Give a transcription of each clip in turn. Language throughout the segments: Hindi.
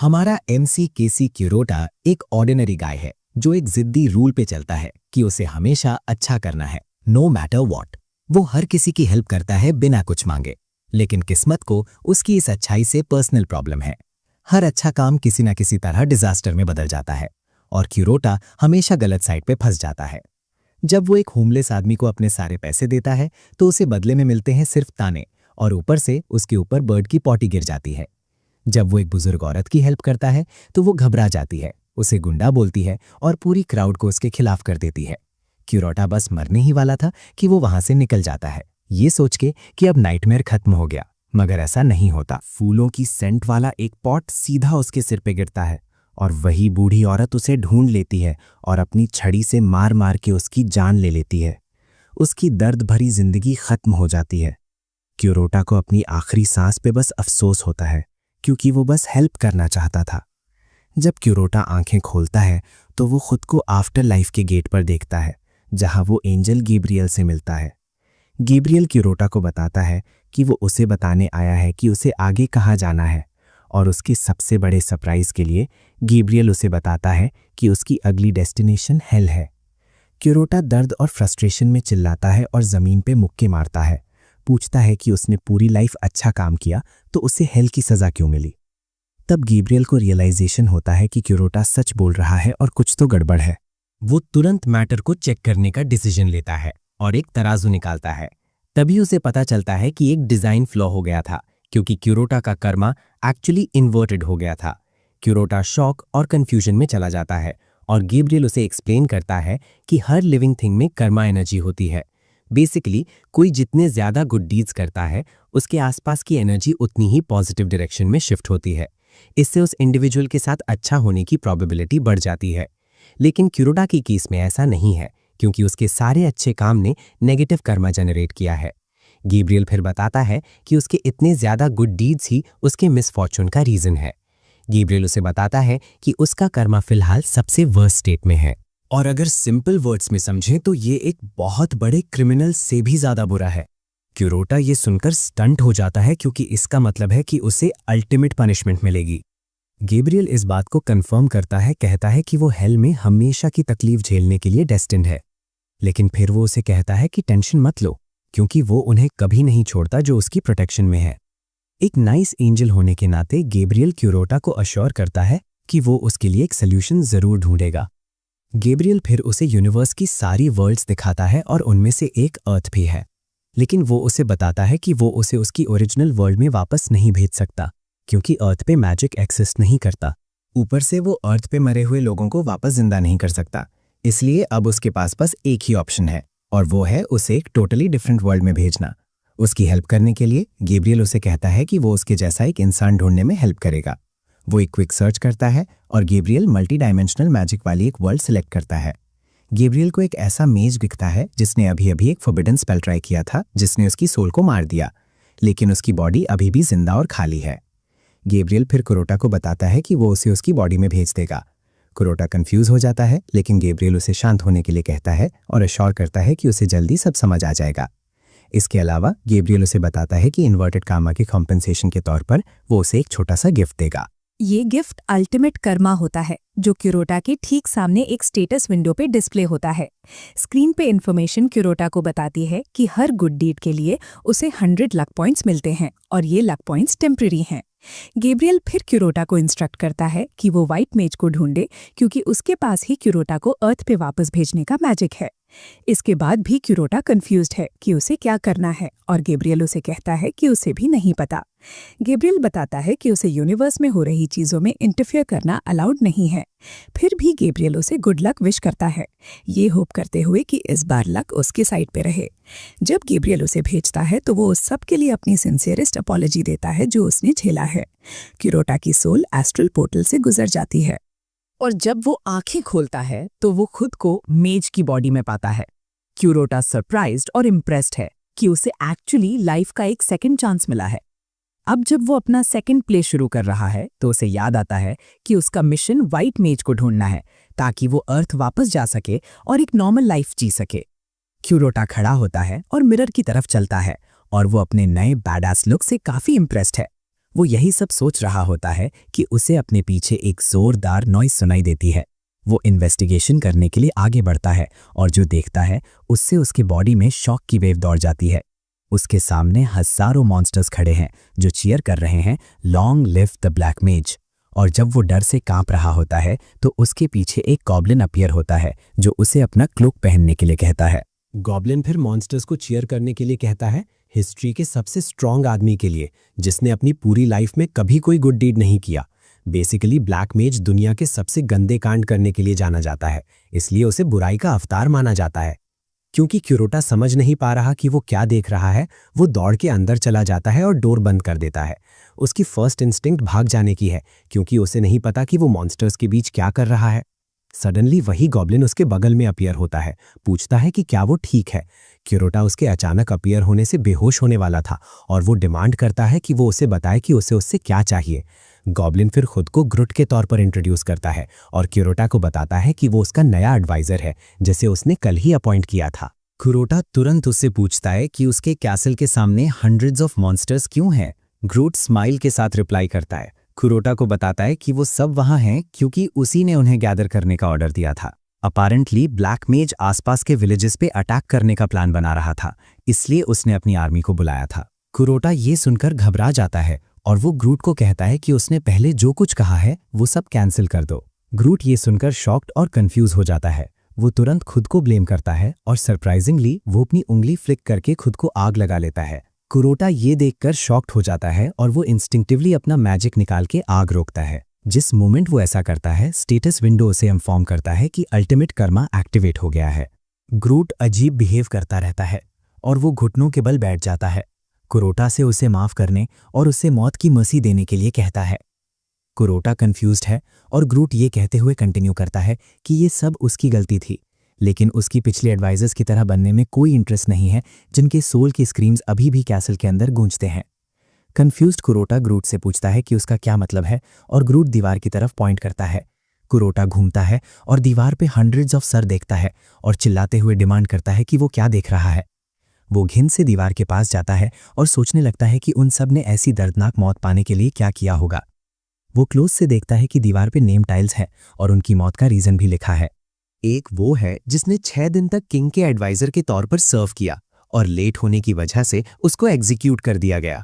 हमारा एमसी केसी क्यूरोटा एक ऑर्डिनरी गाय है जो एक जिद्दी रूल पे चलता है कि उसे हमेशा अच्छा करना है, नो मैटर व्हाट। वो हर किसी की हेल्प करता है बिना कुछ मांगे, लेकिन किस्मत को उसकी इस अच्छाई से पर्सनल प्रॉब्लम है। हर अच्छा काम किसी न किसी तरह डिजास्टर में बदल जाता है और क्यूरोटा हमेशा गलत साइड पे फंस जाता है। जब वो एक होमलेस आदमी को अपने सारे पैसे देता है तो उसे बदले में मिलते हैं सिर्फ ताने, और ऊपर से उसके ऊपर बर्ड की पॉटी गिर जाती है। जब वो एक बुजुर्ग औरत की हेल्प करता है तो वो घबरा जाती है, उसे गुंडा बोलती है और पूरी क्राउड को उसके खिलाफ कर देती है। क्यूरोटा बस मरने ही वाला था कि वो वहां से निकल जाता है, ये सोच के कि अब नाइटमेयर खत्म हो गया, मगर ऐसा नहीं होता। फूलों की सेंट वाला एक पॉट सीधा उसके सिर पे गिरता है और वही बूढ़ी औरत उसे ढूंढ लेती है और अपनी छड़ी से मार मार के उसकी जान ले लेती है। उसकी दर्द भरी जिंदगी खत्म हो जाती है। क्यूरोटा को अपनी आखिरी सांस पे बस अफसोस होता है, क्योंकि वो बस हेल्प करना चाहता था। जब क्यूरोटा आंखें खोलता है तो वो खुद को आफ्टर लाइफ के गेट पर देखता है, जहां वो एंजल गैब्रियल से मिलता है। गैब्रियल क्यूरोटा को बताता है कि वो उसे बताने आया है कि उसे आगे कहाँ जाना है, और उसके सबसे बड़े सरप्राइज के लिए गैब्रियल उसे बताता है कि उसकी अगली डेस्टिनेशन हेल है। क्यूरोटा दर्द और फ्रस्ट्रेशन में चिल्लाता है और जमीन पे मुक्के मारता है, पूछता है कि उसने पूरी लाइफ अच्छा काम किया तो उसे हेल की सजा क्यों मिली। तब गैब्रियल को रियलाइजेशन होता है कि क्यूरोटा सच बोल रहा है और कुछ तो गड़बड़ है। वो तुरंत मैटर को चेक करने का डिसीजन लेता है और एक तराजू निकालता है। तभी उसे पता चलता है कि एक डिजाइन फ्लॉ हो गया था, क्योंकि क्यूरोटा का कर्मा एक्चुअली इन्वर्टेड हो गया था। क्यूरोटा शॉक और कंफ्यूजन में चला जाता है और गैब्रियल उसे एक्सप्लेन करता है कि हर लिविंग थिंग में कर्मा एनर्जी होती है। बेसिकली कोई जितने ज्यादा गुड डीड्स करता है उसके आसपास की एनर्जी उतनी ही पॉजिटिव डायरेक्शन में शिफ्ट होती है। इससे उस इंडिविजुअल के साथ अच्छा होने की प्रोबेबिलिटी बढ़ जाती है। लेकिन क्यूरोटा की केस में ऐसा नहीं है, क्योंकि उसके सारे अच्छे काम ने नेगेटिव कर्मा जनरेट किया है। गैब्रियल फिर बताता है कि उसके इतने ज्यादा गुड डीड्स ही उसके मिसफॉर्चून का रीजन है। गैब्रियल उसे बताता है कि उसका कर्मा फिलहाल सबसे वर्स्ट स्टेट में है, और अगर सिंपल वर्ड्स में समझें तो ये एक बहुत बड़े क्रिमिनल से भी ज्यादा बुरा है। क्यूरोटा ये सुनकर स्टंट हो जाता है, क्योंकि इसका मतलब है कि उसे अल्टीमेट पनिशमेंट मिलेगी। गैब्रियल इस बात को कंफर्म करता है, कहता है कि वो हेल में हमेशा की तकलीफ झेलने के लिए डेस्टिन्ड है। लेकिन फिर वो उसे कहता है कि टेंशन मत लो, क्योंकि वो उन्हें कभी नहीं छोड़ता जो उसकी प्रोटेक्शन में है। एक नाइस एंजल होने के नाते गैब्रियल क्यूरोटा को अश्योर करता है कि वो उसके लिए एक सोल्यूशन जरूर ढूंढेगा। गैब्रियल फिर उसे यूनिवर्स की सारी वर्ल्ड्स दिखाता है और उनमें से एक अर्थ भी है, लेकिन वो उसे बताता है कि वो उसे उसकी ओरिजिनल वर्ल्ड में वापस नहीं भेज सकता, क्योंकि अर्थ पे मैजिक एक्सिस्ट नहीं करता। ऊपर से वो अर्थ पे मरे हुए लोगों को वापस जिंदा नहीं कर सकता। इसलिए अब उसके पास बस एक ही ऑप्शन है, और वो है उसे एक टोटली डिफरेंट वर्ल्ड में भेजना। उसकी हेल्प करने के लिए गैब्रियल उसे कहता है कि वो उसके जैसा एक इंसान ढूंढने में हेल्प करेगा। वो एक क्विक सर्च करता है और गैब्रियल मल्टी डायमेंशनल मैजिक वाली एक वर्ल्ड सिलेक्ट करता है। गैब्रियल को एक ऐसा मेज दिखता है जिसने अभी अभी एक फॉरबिडन स्पेल ट्राई किया था, जिसने उसकी सोल को मार दिया, लेकिन उसकी बॉडी अभी भी जिंदा और खाली है। गैब्रियल फिर क्यूरोटा को बताता है कि वो उसे उसकी बॉडी में भेज देगा। क्यूरोटा कंफ्यूज हो जाता है, लेकिन गैब्रियल उसे शांत होने के लिए कहता है और अश्योर करता है कि उसे जल्दी सब समझ आ जाएगा। इसके अलावा गैब्रियल उसे बताता है कि इन्वर्टेड कर्मा की कॉम्पेंसेशन के तौर पर वो उसे एक छोटा सा गिफ्ट देगा। ये गिफ्ट अल्टीमेट कर्मा होता है, जो क्यूरोटा के ठीक सामने एक स्टेटस विंडो पे डिस्प्ले होता है। स्क्रीन पे इन्फॉर्मेशन क्यूरोटा को बताती है कि हर गुड डीड के लिए उसे 100 लक पॉइंट्स मिलते हैं, और ये लक पॉइंट्स टेम्पररी हैं। गैब्रियल फिर क्यूरोटा को इंस्ट्रक्ट करता है कि वो व्हाइट मेज को ढूंढे, क्योंकि उसके पास ही क्यूरोटा को अर्थ पे वापस भेजने का मैजिक है। इसके बाद भी क्यूरोटा कंफ्यूज्ड है कि उसे क्या करना है, और गैब्रियल उसे कहता है कि उसे भी नहीं पता। गैब्रियल बताता है कि उसे यूनिवर्स में हो रही चीजों में इंटरफेयर करना अलाउड नहीं है। फिर भी गैब्रियल उसे गुड लक विश करता है, ये होप करते हुए कि इस बार लक उसके साइड पे रहे। जब गैब्रियल उसे भेजता है तो वो उस सब के लिए अपनी सिंसियरेस्ट अपॉलजी देता है जो उसने झेला है। क्यूरोटा की सोल एस्ट्रल पोर्टल से गुजर जाती है, और जब वो आंखें खोलता है तो वो खुद को मेज की बॉडी में पाता है। क्यूरोटा सरप्राइज्ड और इम्प्रेस्ड है कि उसे एक्चुअली लाइफ का एक सेकंड चांस मिला है। अब जब वो अपना सेकंड प्ले शुरू कर रहा है तो उसे याद आता है कि उसका मिशन व्हाइट मेज को ढूंढना है, ताकि वो अर्थ वापस जा सके और एक नॉर्मल लाइफ जी सके। क्यूरोटा खड़ा होता है और मिरर की तरफ चलता है, और वो अपने नए बैडास लुक से काफी इम्प्रेस्ड है। वो यही सब सोच रहा होता है कि उसे अपने पीछे एक जोरदार नॉइज सुनाई देती है। वो इन्वेस्टिगेशन करने के लिए आगे बढ़ता है और जो देखता है उससे उसके बॉडी में शॉक की वेव दौड़ जाती है। उसके सामने हजारों मॉन्स्टर्स खड़े हैं जो चीयर कर रहे हैं, लॉन्ग लिव द ब्लैक मेज। और जब वो डर से कांप रहा होता है तो उसके पीछे एक गॉब्लिन अपीयर होता है जो उसे अपना क्लोक पहनने के लिए कहता है। गॉब्लिन फिर मॉन्स्टर्स को चीयर करने के लिए कहता है हिस्ट्री के सबसे स्ट्रॉन्ग आदमी के लिए, जिसने अपनी पूरी लाइफ में कभी कोई गुड डीड नहीं किया। बेसिकली ब्लैक मेज दुनिया के सबसे गंदे कांड करने के लिए जाना जाता है, इसलिए उसे बुराई का अवतार माना जाता है। क्योंकि क्यूरोटा समझ नहीं पा रहा कि वो क्या देख रहा है, वो दौड़ के अंदर चला जाता है और डोर बंद कर देता है। उसकी फर्स्ट इंस्टिंक्ट भाग जाने की है, क्योंकि उसे नहीं पता कि वो मॉन्स्टर्स के बीच क्या कर रहा है। सडनली वही गॉब्लिन उसके बगल में अपीयर होता है, पूछता है कि क्या वो ठीक है। क्यूरोटा उसके अचानक अपीयर होने से बेहोश होने वाला था और वो डिमांड करता है कि वो उसे बताए कि उसे उससे क्या चाहिए। गॉब्लिन फिर खुद को ग्रुट के तौर पर इंट्रोड्यूस करता है और क्यूरोटा को बताता है कि वो उसका नया एडवाइजर है, जिसे उसने कल ही अपॉइंट किया था। क्यूरोटा तुरंत उससे पूछता है कि उसके कैसल के सामने हंड्रेड्स ऑफ मॉन्स्टर्स क्यों हैं। ग्रूट स्माइल के साथ रिप्लाई करता है। क्यूरोटा को बताता है कि वो सब वहां हैं क्योंकि उसी ने उन्हें गैदर करने का ऑर्डर दिया था। अपारेंटली ब्लैक मेज आसपास के विलेजेस पे अटैक करने का प्लान बना रहा था, इसलिए उसने अपनी आर्मी को बुलाया था। क्यूरोटा ये सुनकर घबरा जाता है और वो ग्रूट को कहता है कि उसने पहले जो कुछ कहा है वो सब कैंसिल कर दो। ग्रूट ये सुनकर शॉक्ड और कंफ्यूज हो जाता है। वो तुरंत खुद को ब्लेम करता है और सरप्राइजिंगली वो अपनी उंगली फ्लिक करके खुद को आग लगा लेता है। क्यूरोटा ये देखकर शॉक्ड हो जाता है और वो इंस्टिंक्टिवली अपना मैजिक निकाल के आग रोकता है। जिस मोमेंट वो ऐसा करता है, स्टेटस विंडो उसे इन्फॉर्म करता है कि अल्टीमेट कर्मा एक्टिवेट हो गया है। ग्रूट अजीब बिहेव करता रहता है और वो घुटनों के बल बैठ जाता है। क्यूरोटा से उसे माफ करने और उसे मौत की मर्सी देने के लिए कहता है। क्यूरोटा कंफ्यूज्ड है और ग्रूट ये कहते हुए कंटिन्यू करता है कि ये सब उसकी गलती थी, लेकिन उसकी पिछले एडवाइजर्स की तरह बनने में कोई इंटरेस्ट नहीं है जिनके सोल के स्क्रीम्स अभी भी कैसल के अंदर गूंजते हैं। कंफ्यूज्ड क्यूरोटा ग्रूट से पूछता है कि उसका क्या मतलब है और ग्रूट दीवार की तरफ पॉइंट करता है। क्यूरोटा घूमता है और दीवार पे हंड्रेड्स ऑफ सर देखता है और चिल्लाते हुए डिमांड करता है कि वो क्या देख रहा है। वो घिन से दीवार के पास जाता है और सोचने लगता है कि उन सब ने ऐसी दर्दनाक मौत पाने के लिए क्या किया होगा। वो क्लोज से देखता है कि दीवार पे नेम टाइल्स हैं और उनकी मौत का रीजन भी लिखा है। एक वो है जिसने 6 दिन तक किंग के एडवाइजर के तौर पर सर्व किया और लेट होने की वजह से उसको एग्जीक्यूट कर दिया गया।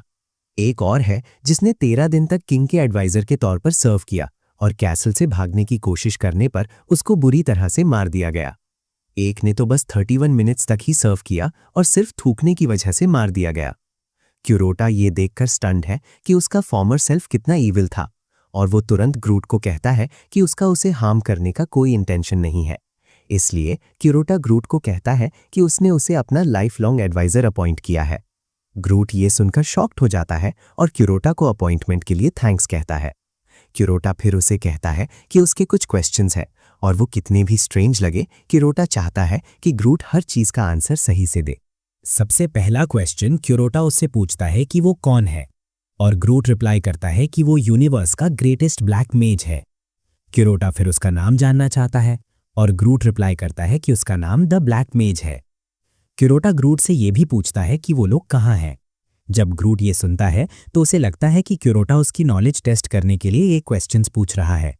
एक और है जिसने 13 दिन तक किंग के एडवाइजर के तौर पर सर्व किया और कैसल से भागने की कोशिश करने पर उसको बुरी तरह से मार दिया गया। एक ने तो बस 31 मिनट्स तक ही सर्व किया और सिर्फ थूकने की वजह से मार दिया गया। क्यूरोटा ये देखकर स्टन्ड है कि उसका फॉर्मर सेल्फ कितना ईविल था और वो तुरंत ग्रूट को कहता है कि उसका उसे हार्म करने का कोई इंटेंशन नहीं है। इसलिए क्यूरोटा ग्रूट को कहता है कि उसने उसे अपना लाइफ लॉन्ग एडवाइजर अपॉइंट किया है। ग्रूट ये सुनकर शॉक्ड हो जाता है और क्यूरोटा को अपॉइंटमेंट के लिए थैंक्स कहता है। क्यूरोटा फिर उसे कहता है कि उसके कुछ क्वेश्चंस हैं और वो कितने भी स्ट्रेंज लगे, क्यूरोटा चाहता है कि ग्रूट हर चीज का आंसर सही से दे। सबसे पहला क्वेश्चन क्यूरोटा उससे पूछता है कि वो कौन है और ग्रूट रिप्लाई करता है कि वो यूनिवर्स का ग्रेटेस्ट ब्लैक मेज है। क्यूरोटा फिर उसका नाम जानना चाहता है और ग्रूट रिप्लाई करता है कि उसका नाम द ब्लैक मेज है। क्यूरोटा ग्रूट से ये भी पूछता है कि वो लोग कहाँ हैं। जब ग्रूट ये सुनता है तो उसे लगता है कि क्यूरोटा उसकी नॉलेज टेस्ट करने के लिए ये क्वेश्चंस पूछ रहा है।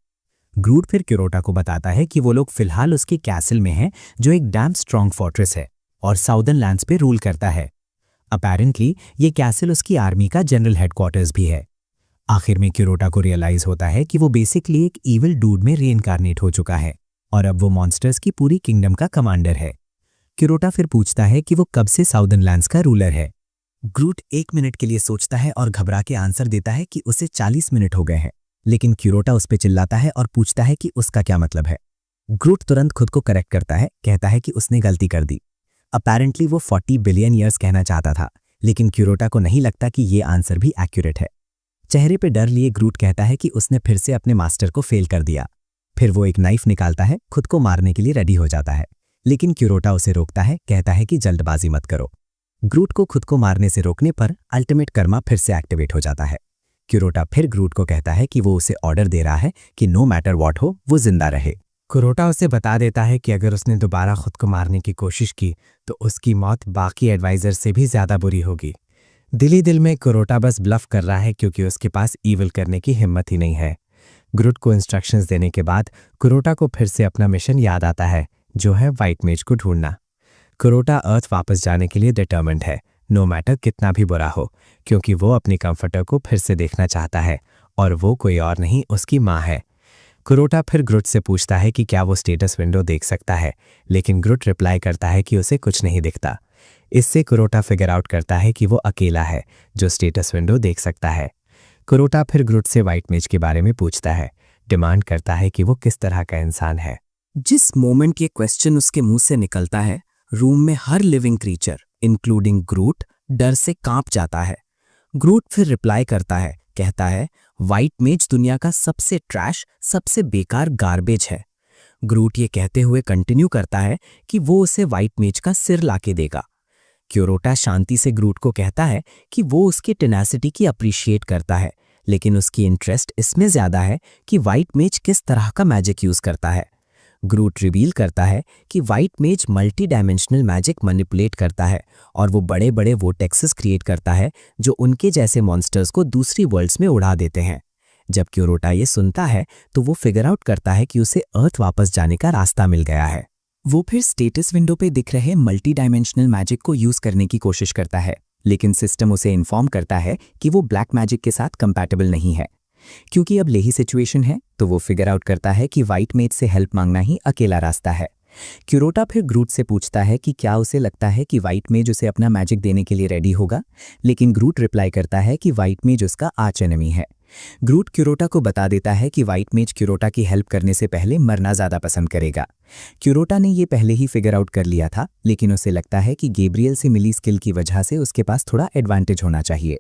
ग्रूट फिर क्यूरोटा को बताता है कि वो लोग फिलहाल उसके कैसल में हैं, जो एक डैम स्ट्रॉन्ग फोर्ट्रेस है और साउदर्न लैंड्स पे रूल करता है। अपैरेंटली ये कैसल उसकी आर्मी का जनरल हेडक्वार्टर्स भी है। आखिर में क्यूरोटा को रियलाइज होता है कि वो बेसिकली एक ईविल डूड में रीइंकार्नेट हो चुका है और अब वो मॉन्स्टर्स की पूरी किंगडम का कमांडर है। क्यूरोटा फिर पूछता है कि वो कब से साउदर्न लैंड्स का रूलर है। ग्रूट 1 मिनट के लिए सोचता है और घबरा के आंसर देता है कि उसे 40 मिनट हो गए हैं, लेकिन क्यूरोटा उस पर चिल्लाता है और पूछता है कि उसका क्या मतलब है। ग्रूट तुरंत खुद को करेक्ट करता है, कहता है कि उसने गलती कर दी। अपैरेंटली वो 40 बिलियन ईयर्स कहना चाहता था, लेकिन क्यूरोटा को नहीं लगता कि ये आंसर भी एक्यूरेट है। चेहरे पे डर लिए ग्रूट कहता है कि उसने फिर से अपने मास्टर को फेल कर दिया। फिर वो एक नाइफ निकालता है, खुद को मारने के लिए रेडी हो जाता है, लेकिन क्यूरोटा उसे रोकता है, कहता है कि जल्दबाजी मत करो। ग्रूट को खुद को मारने से रोकने पर अल्टीमेट कर्मा फिर से एक्टिवेट हो जाता है। क्यूरोटा फिर ग्रूट को कहता है कि वो उसे ऑर्डर दे रहा है कि नो मैटर व्हाट हो वो जिंदा रहे। क्यूरोटा उसे बता देता है कि अगर उसने दोबारा खुद को मारने की कोशिश की तो उसकी मौत बाकी एडवाइजर से भी ज्यादा बुरी होगी। दिली दिल में कुरोटा बस ब्लफ कर रहा है क्योंकि उसके पास ईविल करने की हिम्मत ही नहीं है। ग्रुट को इंस्ट्रक्शंस देने के बाद कुरोटा को फिर से अपना मिशन याद आता है, जो है व्हाइट मेज को ढूंढना। कुरोटा अर्थ वापस जाने के लिए डिटर्मिन्ड है, नो मैटर कितना भी बुरा हो, क्योंकि वो अपनी कंफर्टर को फिर से देखना चाहता है और वो कोई और नहीं उसकी माँ है। कुरोटा फिर ग्रुट से पूछता है कि क्या वो स्टेटस विंडो देख सकता है, लेकिन ग्रुट रिप्लाई करता है कि उसे कुछ नहीं दिखता। इससे कुरोटा फिगर आउट करता है कि वो अकेला है जो स्टेटस विंडो देख सकता है। कुरोटा फिर ग्रुट से व्हाइट मेज के बारे में पूछता है, डिमांड करता है कि वो किस तरह का इंसान है। जिस मोमेंट ये क्वेश्चन उसके मुंह से निकलता है, रूम में हर लिविंग क्रीचर इंक्लूडिंग ग्रूट डर से कांप जाता है। ग्रूट फिर रिप्लाई करता है, कहता है व्हाइट मेज दुनिया का सबसे ट्रैश, सबसे बेकार गार्बेज है। ग्रूट ये कहते हुए कंटिन्यू करता है कि वो उसे व्हाइट मेज का सिर लाके देगा। क्यूरोटा शांति से ग्रूट को कहता है कि वो उसकी टेनासिटी की अप्रिशिएट करता है, लेकिन उसकी इंटरेस्ट इसमें ज्यादा है कि व्हाइट मेज किस तरह का मैजिक यूज करता है। ग्रूट रिवील करता है कि व्हाइट मेज मल्टी डायमेंशनल मैजिक मैनिपुलेट करता है और वो बड़े बड़े वोर्टेक्सेस क्रिएट करता है जो उनके जैसे मॉन्स्टर्स को दूसरी वर्ल्ड्स में उड़ा देते हैं। जब क्यूरोटा ये सुनता है तो वो फिगर आउट करता है कि उसे अर्थ वापस जाने का रास्ता मिल गया है। वो फिर स्टेटस विंडो पे दिख रहे मल्टी डायमेंशनल मैजिक को यूज करने की कोशिश करता है, लेकिन सिस्टम उसे इन्फॉर्म करता है कि वो ब्लैक मैजिक के साथ कंपैटिबल नहीं है। क्योंकि अब यही सिचुएशन है तो वो फिगर आउट करता है कि व्हाइट मेज से हेल्प मांगना ही अकेला रास्ता है। क्यूरोटा फिर ग्रूट से पूछता है कि क्या उसे लगता है कि व्हाइट मेज उसे अपना मैजिक देने के लिए रेडी होगा, लेकिन ग्रूट रिप्लाई करता है कि व्हाइट मेज उसका आर्च एनिमी है। ग्रूट क्यूरोटा को बता देता है कि व्हाइट मेज क्यूरोटा की हेल्प करने से पहले मरना ज्यादा पसंद करेगा। क्यूरोटा ने ये पहले ही फिगर आउट कर लिया था, लेकिन उसे लगता है कि गैब्रियल से मिली स्किल की वजह से उसके पास थोड़ा एडवांटेज होना चाहिए।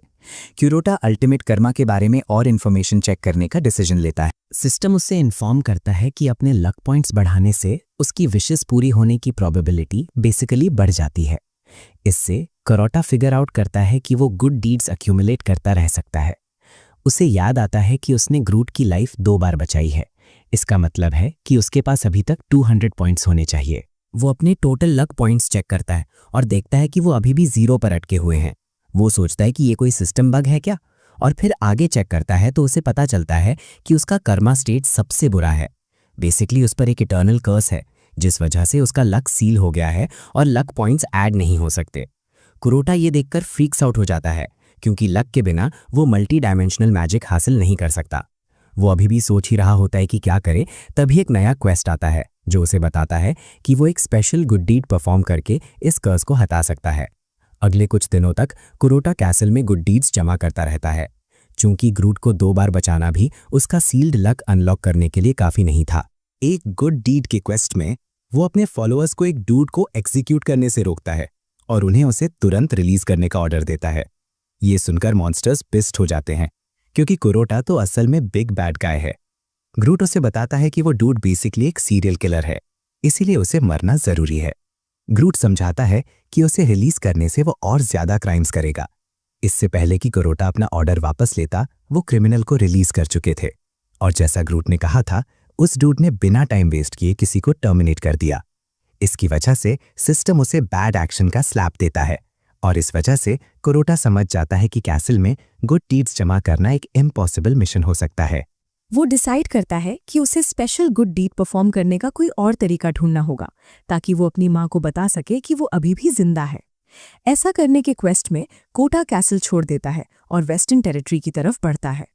क्यूरोटा अल्टीमेट कर्मा के बारे में और इन्फॉर्मेशन चेक करने का डिसीजन लेता है। सिस्टम उससे इन्फॉर्म करता है कि अपने लक पॉइंट्स बढ़ाने से उसकी विशेस पूरी होने की प्रोबेबिलिटी बेसिकली बढ़ जाती है। इससे क्यूरोटा फिगर आउट करता है कि वो गुड डीड्स अक्यूमुलेट करता रह सकता है। उसे याद आता है कि उसने ग्रूट की लाइफ 2 बार बचाई है। इसका मतलब है कि उसके पास अभी तक 200 पॉइंट्स होने चाहिए। वो अपने टोटल लक पॉइंट्स चेक करता है और देखता है कि वो अभी भी 0 पर अटके हुए हैं। वो सोचता है कि ये कोई सिस्टम बग है क्या, और फिर आगे चेक करता है तो उसे पता चलता है कि उसका कर्मा स्टेट सबसे बुरा है। बेसिकली उस पर एक इटर्नल कर्स है, जिस वजह से उसका लक सील हो गया है और लक पॉइंट्स ऐड नहीं हो सकते। कुरोटा ये देखकर फ्रीक्स आउट हो जाता है, क्योंकि लक के बिना वो मल्टी डायमेंशनल मैजिक हासिल नहीं कर सकता। वो अभी भी सोच ही रहा होता है कि क्या करे, तभी एक नया क्वेस्ट आता है जो उसे बताता है कि वो एक स्पेशल गुड डीड परफॉर्म करके इस कर्स को हटा सकता है। अगले कुछ दिनों तक कुरोटा कैसल में गुड डीड्स जमा करता रहता है। चूंकि ग्रूट को 2 बार बचाना भी उसका सील्ड लक अनलॉक करने के लिए काफी नहीं था। एक गुड डीड के क्वेस्ट में वो अपने फॉलोअर्स को एक डूड को एग्जीक्यूट करने से रोकता है और उन्हें उसे तुरंत रिलीज करने का ऑर्डर देता है। ये सुनकर मॉन्स्टर्स पिस्ड हो जाते हैं, क्योंकि कुरोटा तो असल में बिग बैड गाय है। ग्रूट उसे बताता है कि वो डूड बेसिकली एक सीरियल किलर है, इसीलिए उसे मरना जरूरी है। ग्रूट समझाता है कि उसे रिलीज करने से वो और ज्यादा क्राइम्स करेगा। इससे पहले कि कुरोटा अपना ऑर्डर वापस लेता, वो क्रिमिनल को रिलीज कर चुके थे, और जैसा ग्रूट ने कहा था, उस डूड ने बिना टाइम वेस्ट किए किसी को टर्मिनेट कर दिया। इसकी वजह से सिस्टम उसे बैड एक्शन का स्लैप देता है, और इस वजह से कुरोटा समझ जाता है कि कैसल में गुड डीड्स जमा करना एक इम्पॉसिबल मिशन हो सकता है। वो डिसाइड करता है कि उसे स्पेशल गुड डीड परफॉर्म करने का कोई और तरीका ढूंढना होगा, ताकि वो अपनी माँ को बता सके कि वो अभी भी जिंदा है। ऐसा करने के क्वेस्ट में कोटा कैसल छोड़ देता है और वेस्टर्न टेरिटरी की तरफ बढ़ता है।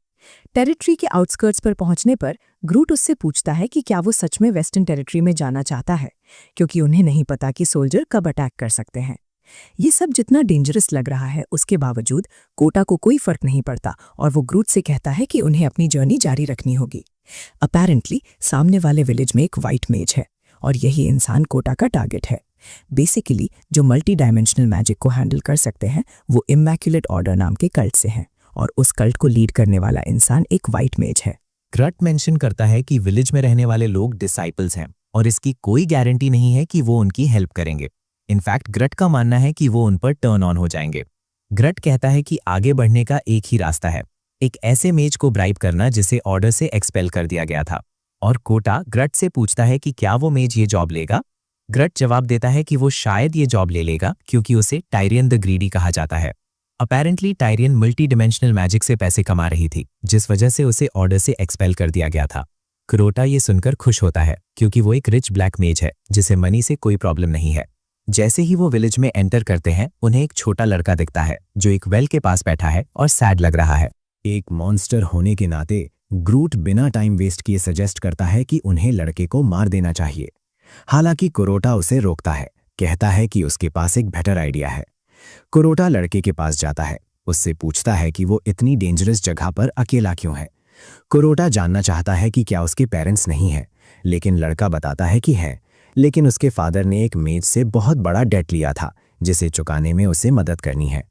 टेरिटरी के आउटस्कर्ट्स पर पहुंचने पर ग्रूट उससे पूछता है कि क्या वो सच में वेस्टर्न टेरिटरी में जाना चाहता है, क्योंकि उन्हें नहीं पता कि सोल्जर कब अटैक कर सकते हैं। ये सब जितना डेंजरस लग रहा है, उसके बावजूद कोटा को कोई फर्क नहीं पड़ता और वो ग्रूट से कहता है कि उन्हें अपनी जर्नी जारी रखनी होगी। अपेरेंटली सामने वाले विलेज में एक व्हाइट मेज है और यही इंसान कोटा का टारगेट है। बेसिकली जो मल्टी डायमेंशनल मैजिक को हैंडल कर सकते हैं वो इमैक्युलेट ऑर्डर नाम के कल्ट से हैं, और उस कल्ट को लीड करने वाला इंसान एक व्हाइट मेज है। ग्रट मेंशन करता है कि विलेज में रहने वाले लोग डिसाइपल्स हैं और इसकी कोई गारंटी नहीं है कि वो उनकी हेल्प करेंगे। इनफैक्ट ग्रट का मानना है कि वो उन पर टर्न ऑन हो जाएंगे। ग्रट कहता है कि आगे बढ़ने का एक ही रास्ता है, एक ऐसे मेज को ब्राइब करना जिसे ऑर्डर से एक्सपेल कर दिया गया था। और कोटा ग्रट से पूछता है कि क्या वो मेज ये जॉब लेगा। ग्रट जवाब देता है कि वो शायद ये जॉब ले लेगा, क्योंकि उसे टायरियन द ग्रीडी कहा जाता है। Apparently Tyrion multi dimensional magic से पैसे कमा रही थी, जिस वजह से उसे ऑर्डर से एक्सपेल कर दिया गया था। कुरोटा ये सुनकर खुश होता है क्योंकि वो एक रिच ब्लैक मेज है जिसे मनी से कोई प्रॉब्लम नहीं है। जैसे ही वो विलेज में एंटर करते हैं, उन्हें एक छोटा लड़का दिखता है जो एक वेल के पास बैठा है और सैड लग रहा है। एक मॉन्स्टर होने के नाते ग्रूट बिना टाइम वेस्ट किए सजेस्ट करता है कि उन्हें लड़के को मार देना चाहिए। हालांकि कुरोटा उसे रोकता है, कहता है कि उसके पास एक बेटर आइडिया है। कुरोटा लड़के के पास जाता है, उससे पूछता है कि वो इतनी डेंजरस जगह पर अकेला क्यों है। कुरोटा जानना चाहता है कि क्या उसके पेरेंट्स नहीं हैं, लेकिन लड़का बताता है कि है, लेकिन उसके फादर ने एक मेज से बहुत बड़ा डेट लिया था जिसे चुकाने में उसे मदद करनी है।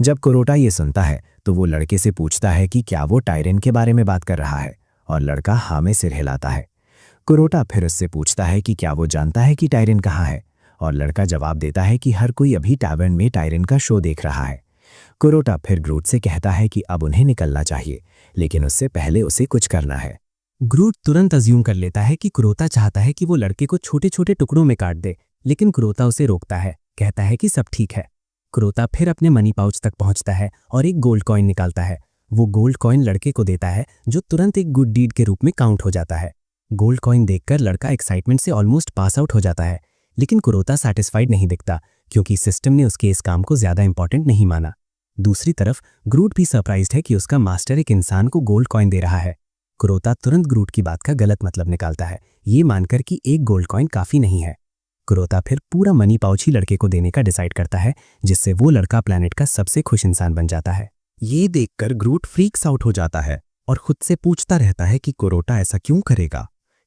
जब कुरोटा ये सुनता है तो वो लड़के से पूछता है कि क्या वो टायरन के बारे में बात कर रहा है, और लड़का हाँ में सिर हिलाता है। कुरोटा फिर उससे पूछता है कि क्या वो जानता है कि टायरन कहाँ है, और लड़का जवाब देता है कि हर कोई अभी टैवर्न में टायरन का शो देख रहा है। कुरोटा फिर ग्रूट से कहता है कि अब उन्हें निकलना चाहिए, लेकिन उससे पहले उसे कुछ करना है। ग्रूट तुरंत अज्यूम कर लेता है कि कुरोता चाहता है कि वो लड़के को छोटे छोटे टुकड़ों में काट दे, लेकिन कुरोता उसे रोकता है, कहता है कि सब ठीक है। कुरोता फिर अपने मनी पाउच तक पहुंचता है और एक गोल्ड कॉइन निकालता है। वो गोल्ड कॉइन लड़के को देता है, जो तुरंत एक गुड डीड के रूप में काउंट हो जाता है। गोल्ड कॉइन देखकर लड़का एक्साइटमेंट से ऑलमोस्ट पास आउट हो जाता है, लेकिन कुरोता सैटिस्फाइड नहीं दिखता क्योंकि सिस्टम ने उसके इस काम को ज्यादा इंपॉर्टेंट नहीं माना। दूसरी तरफ ग्रूट भी सरप्राइज्ड है कि उसका मास्टर एक इंसान को गोल्ड कॉइन दे रहा है। कुरोता तुरंत ग्रूट की बात का गलत मतलब निकालता है, ये मानकर कि एक गोल्ड कॉइन काफी नहीं है। कुरोता फिर पूरा मनी पाउच ही लड़के को देने का डिसाइड करता है, जिससे वो लड़का प्लैनेट का सबसे खुश इंसान बन जाता है। ये देखकर ग्रूट फ्रीक्स आउट हो जाता है और खुद से पूछता रहता है कि कुरोटा ऐसा क्यों करेगा।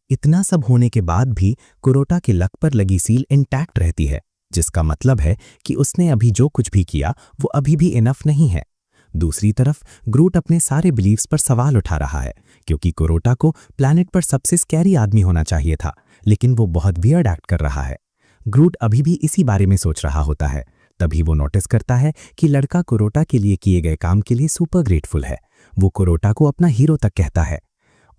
इतना सब होने के बाद भी कुरोटा के लक पर लगी सील इंटैक्ट रहती है, जिसका मतलब है कि उसने अभी जो कुछ भी किया वो अभी भी इनफ नहीं है। दूसरी तरफ ग्रूट अपने सारे बिलीव्स पर सवाल उठा रहा है, क्योंकि कुरोटा को प्लैनेट पर सबसे स्कैरी आदमी होना चाहिए था, लेकिन वो बहुत वियर्ड एक्ट कर रहा है। ग्रूट अभी भी इसी बारे में सोच रहा होता है। तभी वो नोटिस करता है कि लड़का कुरोटा के लिए किए गए काम के लिए सुपर ग्रेटफुल है। वो कुरोटा को अपना हीरो तक कहता है,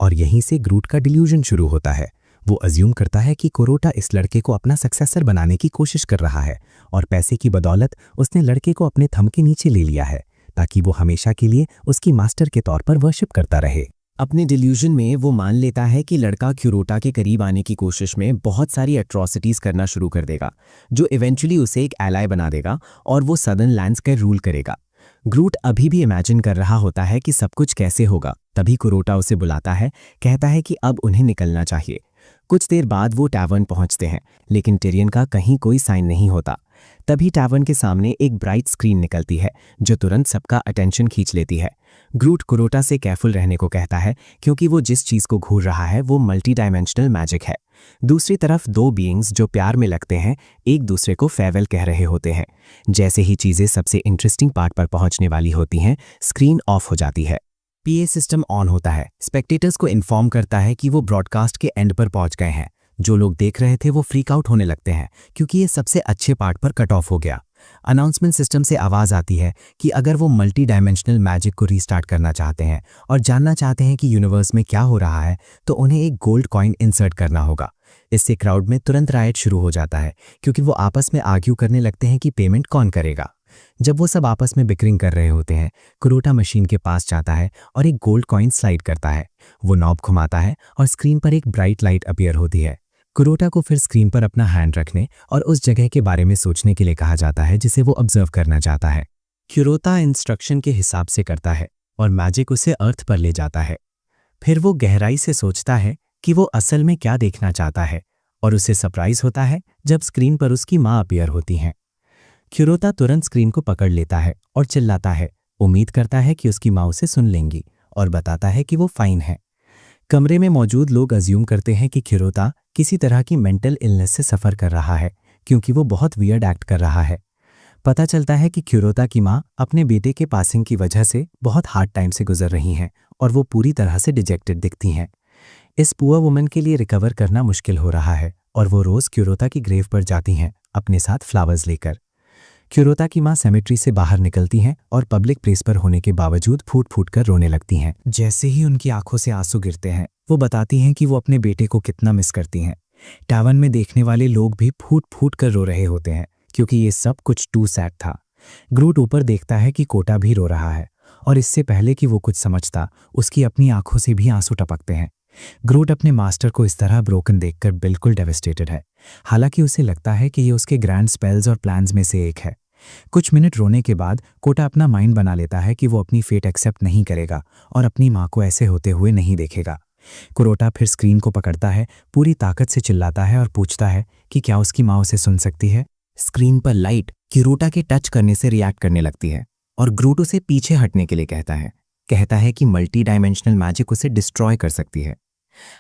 और यहीं से ग्रूट का डिल्यूजन शुरू होता है। वो अज्यूम करता है कि कुरोटा इस लड़के को अपना सक्सेसर बनाने की कोशिश कर रहा है, और पैसे की बदौलत उसने लड़के को अपने थंब के नीचे ले लिया है, ताकि वो हमेशा के लिए उसकी मास्टर के तौर पर वर्शिप करता रहे। अपने डिल्यूजन में वो मान लेता है कि लड़का क्यूरोटा के करीब आने की कोशिश में बहुत सारी एट्रॉसिटीज करना शुरू कर देगा, जो इवेंचुअली उसे एक एलाय बना देगा और वो सदर्न लैंड्स का रूल करेगा। ग्रूट अभी भी इमेजिन कर रहा होता है कि सब कुछ कैसे होगा। तभी कुरोटा उसे बुलाता है, कहता है कि अब उन्हें निकलना चाहिए। कुछ देर बाद वो टैवर्न पहुंचते हैं, लेकिन टिरियन का कहीं कोई साइन नहीं होता। तभी टैवर्न के सामने एक ब्राइट स्क्रीन निकलती है, जो तुरंत सबका अटेंशन खींच लेती है। ग्रूट कुरोटा से केयरफुल रहने को कहता है, क्योंकि वो जिस चीज को घूर रहा है वो मल्टी डायमेंशनल मैजिक है। दूसरी तरफ दो बीइंग्स जो प्यार में लगते हैं एक दूसरे को फेयरवेल कह रहे होते हैं। जैसे ही चीजें सबसे इंटरेस्टिंग पार्ट पर पहुंचने वाली होती हैं, स्क्रीन ऑफ हो जाती है। पीए सिस्टम ऑन होता है, स्पेक्टेटर्स को इन्फॉर्म करता है कि वो ब्रॉडकास्ट के एंड पर पहुंच गए हैं। जो लोग देख रहे थे वो फ्रीक आउट होने लगते हैं, क्योंकि ये सबसे अच्छे पार्ट पर कट ऑफ हो गया। अनाउंसमेंट सिस्टम से आवाज आती है कि अगर वो मल्टी डायमेंशनल मैजिक को रीस्टार्ट करना चाहते हैं और जानना चाहते हैं कि यूनिवर्स में क्या हो रहा है, तो उन्हें एक गोल्ड कॉइन इंसर्ट करना होगा। इससे क्राउड में तुरंत रायट शुरू हो जाता है, क्योंकि वो आपस में आर्ग्यू करने लगते हैं कि पेमेंट कौन करेगा। जब वो सब आपस में बिकरिंग कर रहे होते हैं, कुरोटा मशीन के पास जाता है और एक गोल्ड कॉइन स्लाइड करता है। वो नॉब घुमाता है और स्क्रीन पर एक ब्राइट लाइट अपीयर होती है। कुरोटा को फिर स्क्रीन पर अपना हैंड रखने और उस जगह के बारे में सोचने के लिए कहा जाता है जिसे वो ऑब्जर्व करना चाहता है। कुरोटा इंस्ट्रक्शन के हिसाब से करता है और मैजिक उसे अर्थ पर ले जाता है। फिर वो गहराई से सोचता है कि वो असल में क्या देखना चाहता है, और उसे सरप्राइज होता है जब स्क्रीन पर उसकी माँ अपीयर होती हैं। कुरोटा तुरंत स्क्रीन को पकड़ लेता है और चिल्लाता है, उम्मीद करता है कि उसकी माँ उसे सुन लेंगी, और बताता है कि वो फाइन है। कमरे में मौजूद लोग अज्यूम करते हैं कि कुरोटा किसी तरह की मेंटल इलनेस से सफ़र कर रहा है, क्योंकि वो बहुत वियर्ड एक्ट कर रहा है। पता चलता है कि कुरोटा की माँ अपने बेटे के पासिंग की वजह से बहुत हार्ड टाइम से गुजर रही हैं, और वो पूरी तरह से डिजेक्टेड दिखती हैं। इस पुअर वुमन के लिए रिकवर करना मुश्किल हो रहा है, और वो रोज़ कुरोटा की ग्रेव पर जाती हैं अपने साथ फ्लावर्स लेकर। कुरोटा की माँ सेमेट्री से बाहर निकलती हैं और पब्लिक प्लेस पर होने के बावजूद फूट फूट कर रोने लगती हैं। जैसे ही उनकी आंखों से आंसू गिरते हैं, वो बताती हैं कि वो अपने बेटे को कितना मिस करती हैं। टैवर्न में देखने वाले लोग भी फूट फूट कर रो रहे होते हैं, क्योंकि ये सब कुछ टू सैड था। ग्रूट ऊपर देखता है कि कोटा भी रो रहा है, और इससे पहले कि वो कुछ समझता, उसकी अपनी आंखों से भी आंसू टपकते हैं। ग्रूट अपने मास्टर को इस तरह ब्रोकन देखकर बिल्कुल डेविस्टेटेड है। हालांकि उसे लगता है कि ये उसके ग्रैंड स्पेल्स और प्लान्स में से एक है। कुछ मिनट रोने के बाद कोटा अपना माइंड बना लेता है कि वो अपनी फेट एक्सेप्ट नहीं करेगा और अपनी माँ को ऐसे होते हुए नहीं देखेगा। कुरोटा फिर स्क्रीन को पकड़ता है, पूरी ताकत से चिल्लाता है और पूछता है कि क्या उसकी माँ उसे सुन सकती है। स्क्रीन पर लाइट क्यूरोटा के टच करने से रिएक्ट करने लगती है और ग्रूट उसे पीछे हटने के लिए कहता है कि मल्टी डायमेंशनल मैजिक उसे डिस्ट्रॉय कर सकती है।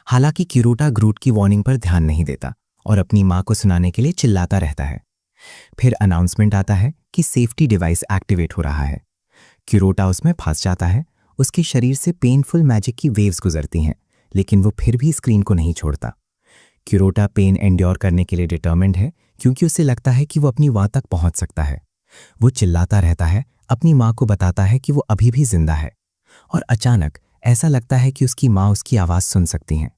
हालांकि क्यूरोटा ग्रूट की वार्निंग पर ध्यान नहीं देता और अपनी माँ को सुनाने के लिए चिल्लाता रहता है। फिर अनाउंसमेंट आता है कि सेफ्टी डिवाइस एक्टिवेट हो रहा है। क्यूरोटा उसमें फंस जाता है। उसके शरीर से पेनफुल मैजिक की वेव्स गुजरती हैं, लेकिन वो फिर भी स्क्रीन को नहीं छोड़ता। क्यूरोटा पेन एंड्योर करने के लिए डिटर्मिन्ड है, क्योंकि उसे लगता है कि वो अपनी माँ तक पहुंच सकता है। वो चिल्लाता रहता है, अपनी माँ को बताता है कि वो अभी भी जिंदा है, और अचानक ऐसा लगता है कि उसकी माँ उसकी आवाज़ सुन सकती हैं।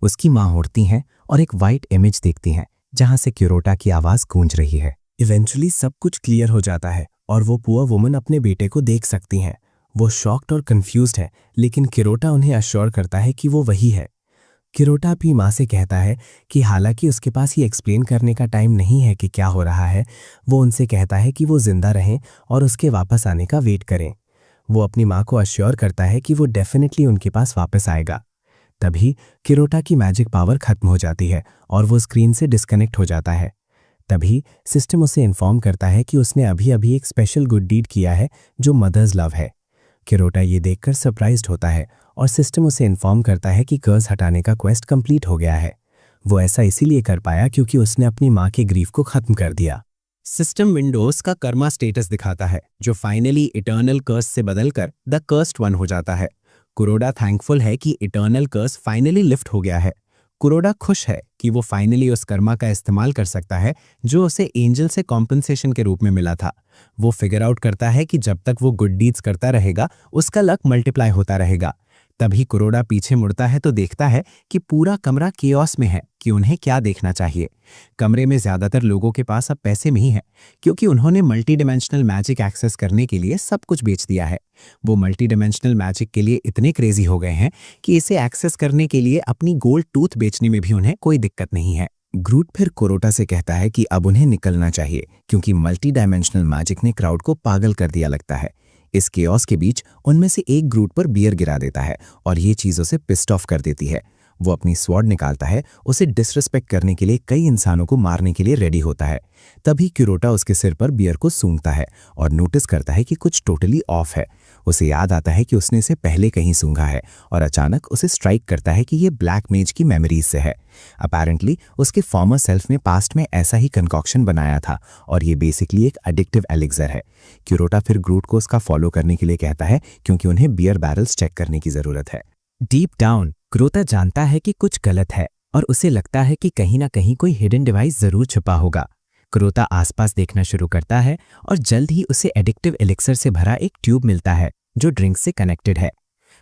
उसकी माँ उठती हैं और एक वाइट इमेज देखती हैं जहां से क्यूरोटा की आवाज़ गूंज रही है। इवेंचुअली सब कुछ क्लियर हो जाता है और वो पुअर वुमन अपने बेटे को देख सकती हैं। वो शॉक्ड और कंफ्यूज्ड है, लेकिन क्यूरोटा उन्हें अश्योर करता है कि वो वही है। क्यूरोटा अपनी माँ से कहता है कि हालांकि उसके पास ये एक्सप्लेन करने का टाइम नहीं है कि क्या हो रहा है, वो उनसे कहता है कि वो जिंदा रहें और उसके वापस आने का वेट करें। वो अपनी माँ को अश्योर करता है कि वो डेफिनेटली उनके पास वापस आएगा। तभी क्यूरोटा की मैजिक पावर खत्म हो जाती है और वो स्क्रीन से डिस्कनेक्ट हो जाता है। तभी सिस्टम उसे इन्फॉर्म करता है कि उसने अभी अभी एक स्पेशल गुड डीड किया है जो मदर्स लव है। क्यूरोटा ये देखकर सरप्राइज्ड होता है और सिस्टम उसे इन्फॉर्म करता है कि कर्ज हटाने का क्वेस्ट कंप्लीट हो गया है। वो ऐसा इसीलिए कर पाया क्योंकि उसने अपनी माँ के ग्रीफ को खत्म कर दिया। सिस्टम विंडोज का कर्मा स्टेटस दिखाता है, जो फाइनली इटर्नल कर्स से बदलकर द कर्स्ड वन हो जाता है। कुरोडा थैंकफुल है कि इटर्नल कर्स फाइनली लिफ्ट हो गया है। कुरोडा खुश है कि वो फाइनली उस कर्मा का इस्तेमाल कर सकता है जो उसे एंजल से कॉम्पनसेशन के रूप में मिला था। वो फिगर आउट करता है कि जब तक वो गुड डीड्स करता रहेगा, उसका लक मल्टीप्लाई होता रहेगा। तभी कुरोडा पीछे मुड़ता है तो देखता है कि पूरा कमरा केओस में है कि उन्हें क्या देखना चाहिए। कमरे में ज्यादातर लोगों के पास अब पैसे नहीं है, क्योंकि उन्होंने मल्टी डिमेंशनल मैजिक एक्सेस करने के लिए सब कुछ बेच दिया है। वो मल्टी डिमेंशनल मैजिक के लिए इतने क्रेजी हो गए हैं कि इसे एक्सेस करने के लिए अपनी गोल्ड टूथ बेचने में भी उन्हें कोई दिक्कत नहीं है। ग्रूट फिर कुरोटा से कहता है कि अब उन्हें निकलना चाहिए, क्योंकि मल्टी डायमेंशनल मैजिक ने क्राउड को पागल कर दिया लगता है। इस केओस के बीच उनमें से एक ग्रूट पर बियर गिरा देता है और ये चीज़ उसे पिस्ड ऑफ कर देती है। वो अपनी स्वॉर्ड निकालता है, उसे डिसरिस्पेक्ट करने के लिए कई इंसानों को मारने के लिए रेडी होता है। तभी क्यूरोटा उसके सिर पर बियर को सूंघता है और नोटिस करता है कि कुछ टोटली ऑफ है। उसे याद आता है कि उसने इसे पहले कहीं सूंघा है और अचानक उसे स्ट्राइक करता है कि ये ब्लैक मेज की मेमोरीज से है। अपेरेंटली उसके फॉर्मर सेल्फ ने पास्ट में ऐसा ही कंकॉक्शन बनाया था और ये बेसिकली एक एडिक्टिव एलिक्सर है। क्यूरोटा फिर ग्रूट को उसका फॉलो करने के लिए कहता है, क्योंकि उन्हें बियर बैरल्स चेक करने की जरूरत है। डीप डाउन क्यूरोटा जानता है कि कुछ गलत है और उसे लगता है कि कहीं ना कहीं कोई हिडन डिवाइस जरूर छुपा होगा। क्यूरोटा आसपास देखना शुरू करता है और जल्द ही उसे एडिक्टिव एलिक्सर से भरा एक ट्यूब मिलता है जो ड्रिंक से कनेक्टेड है।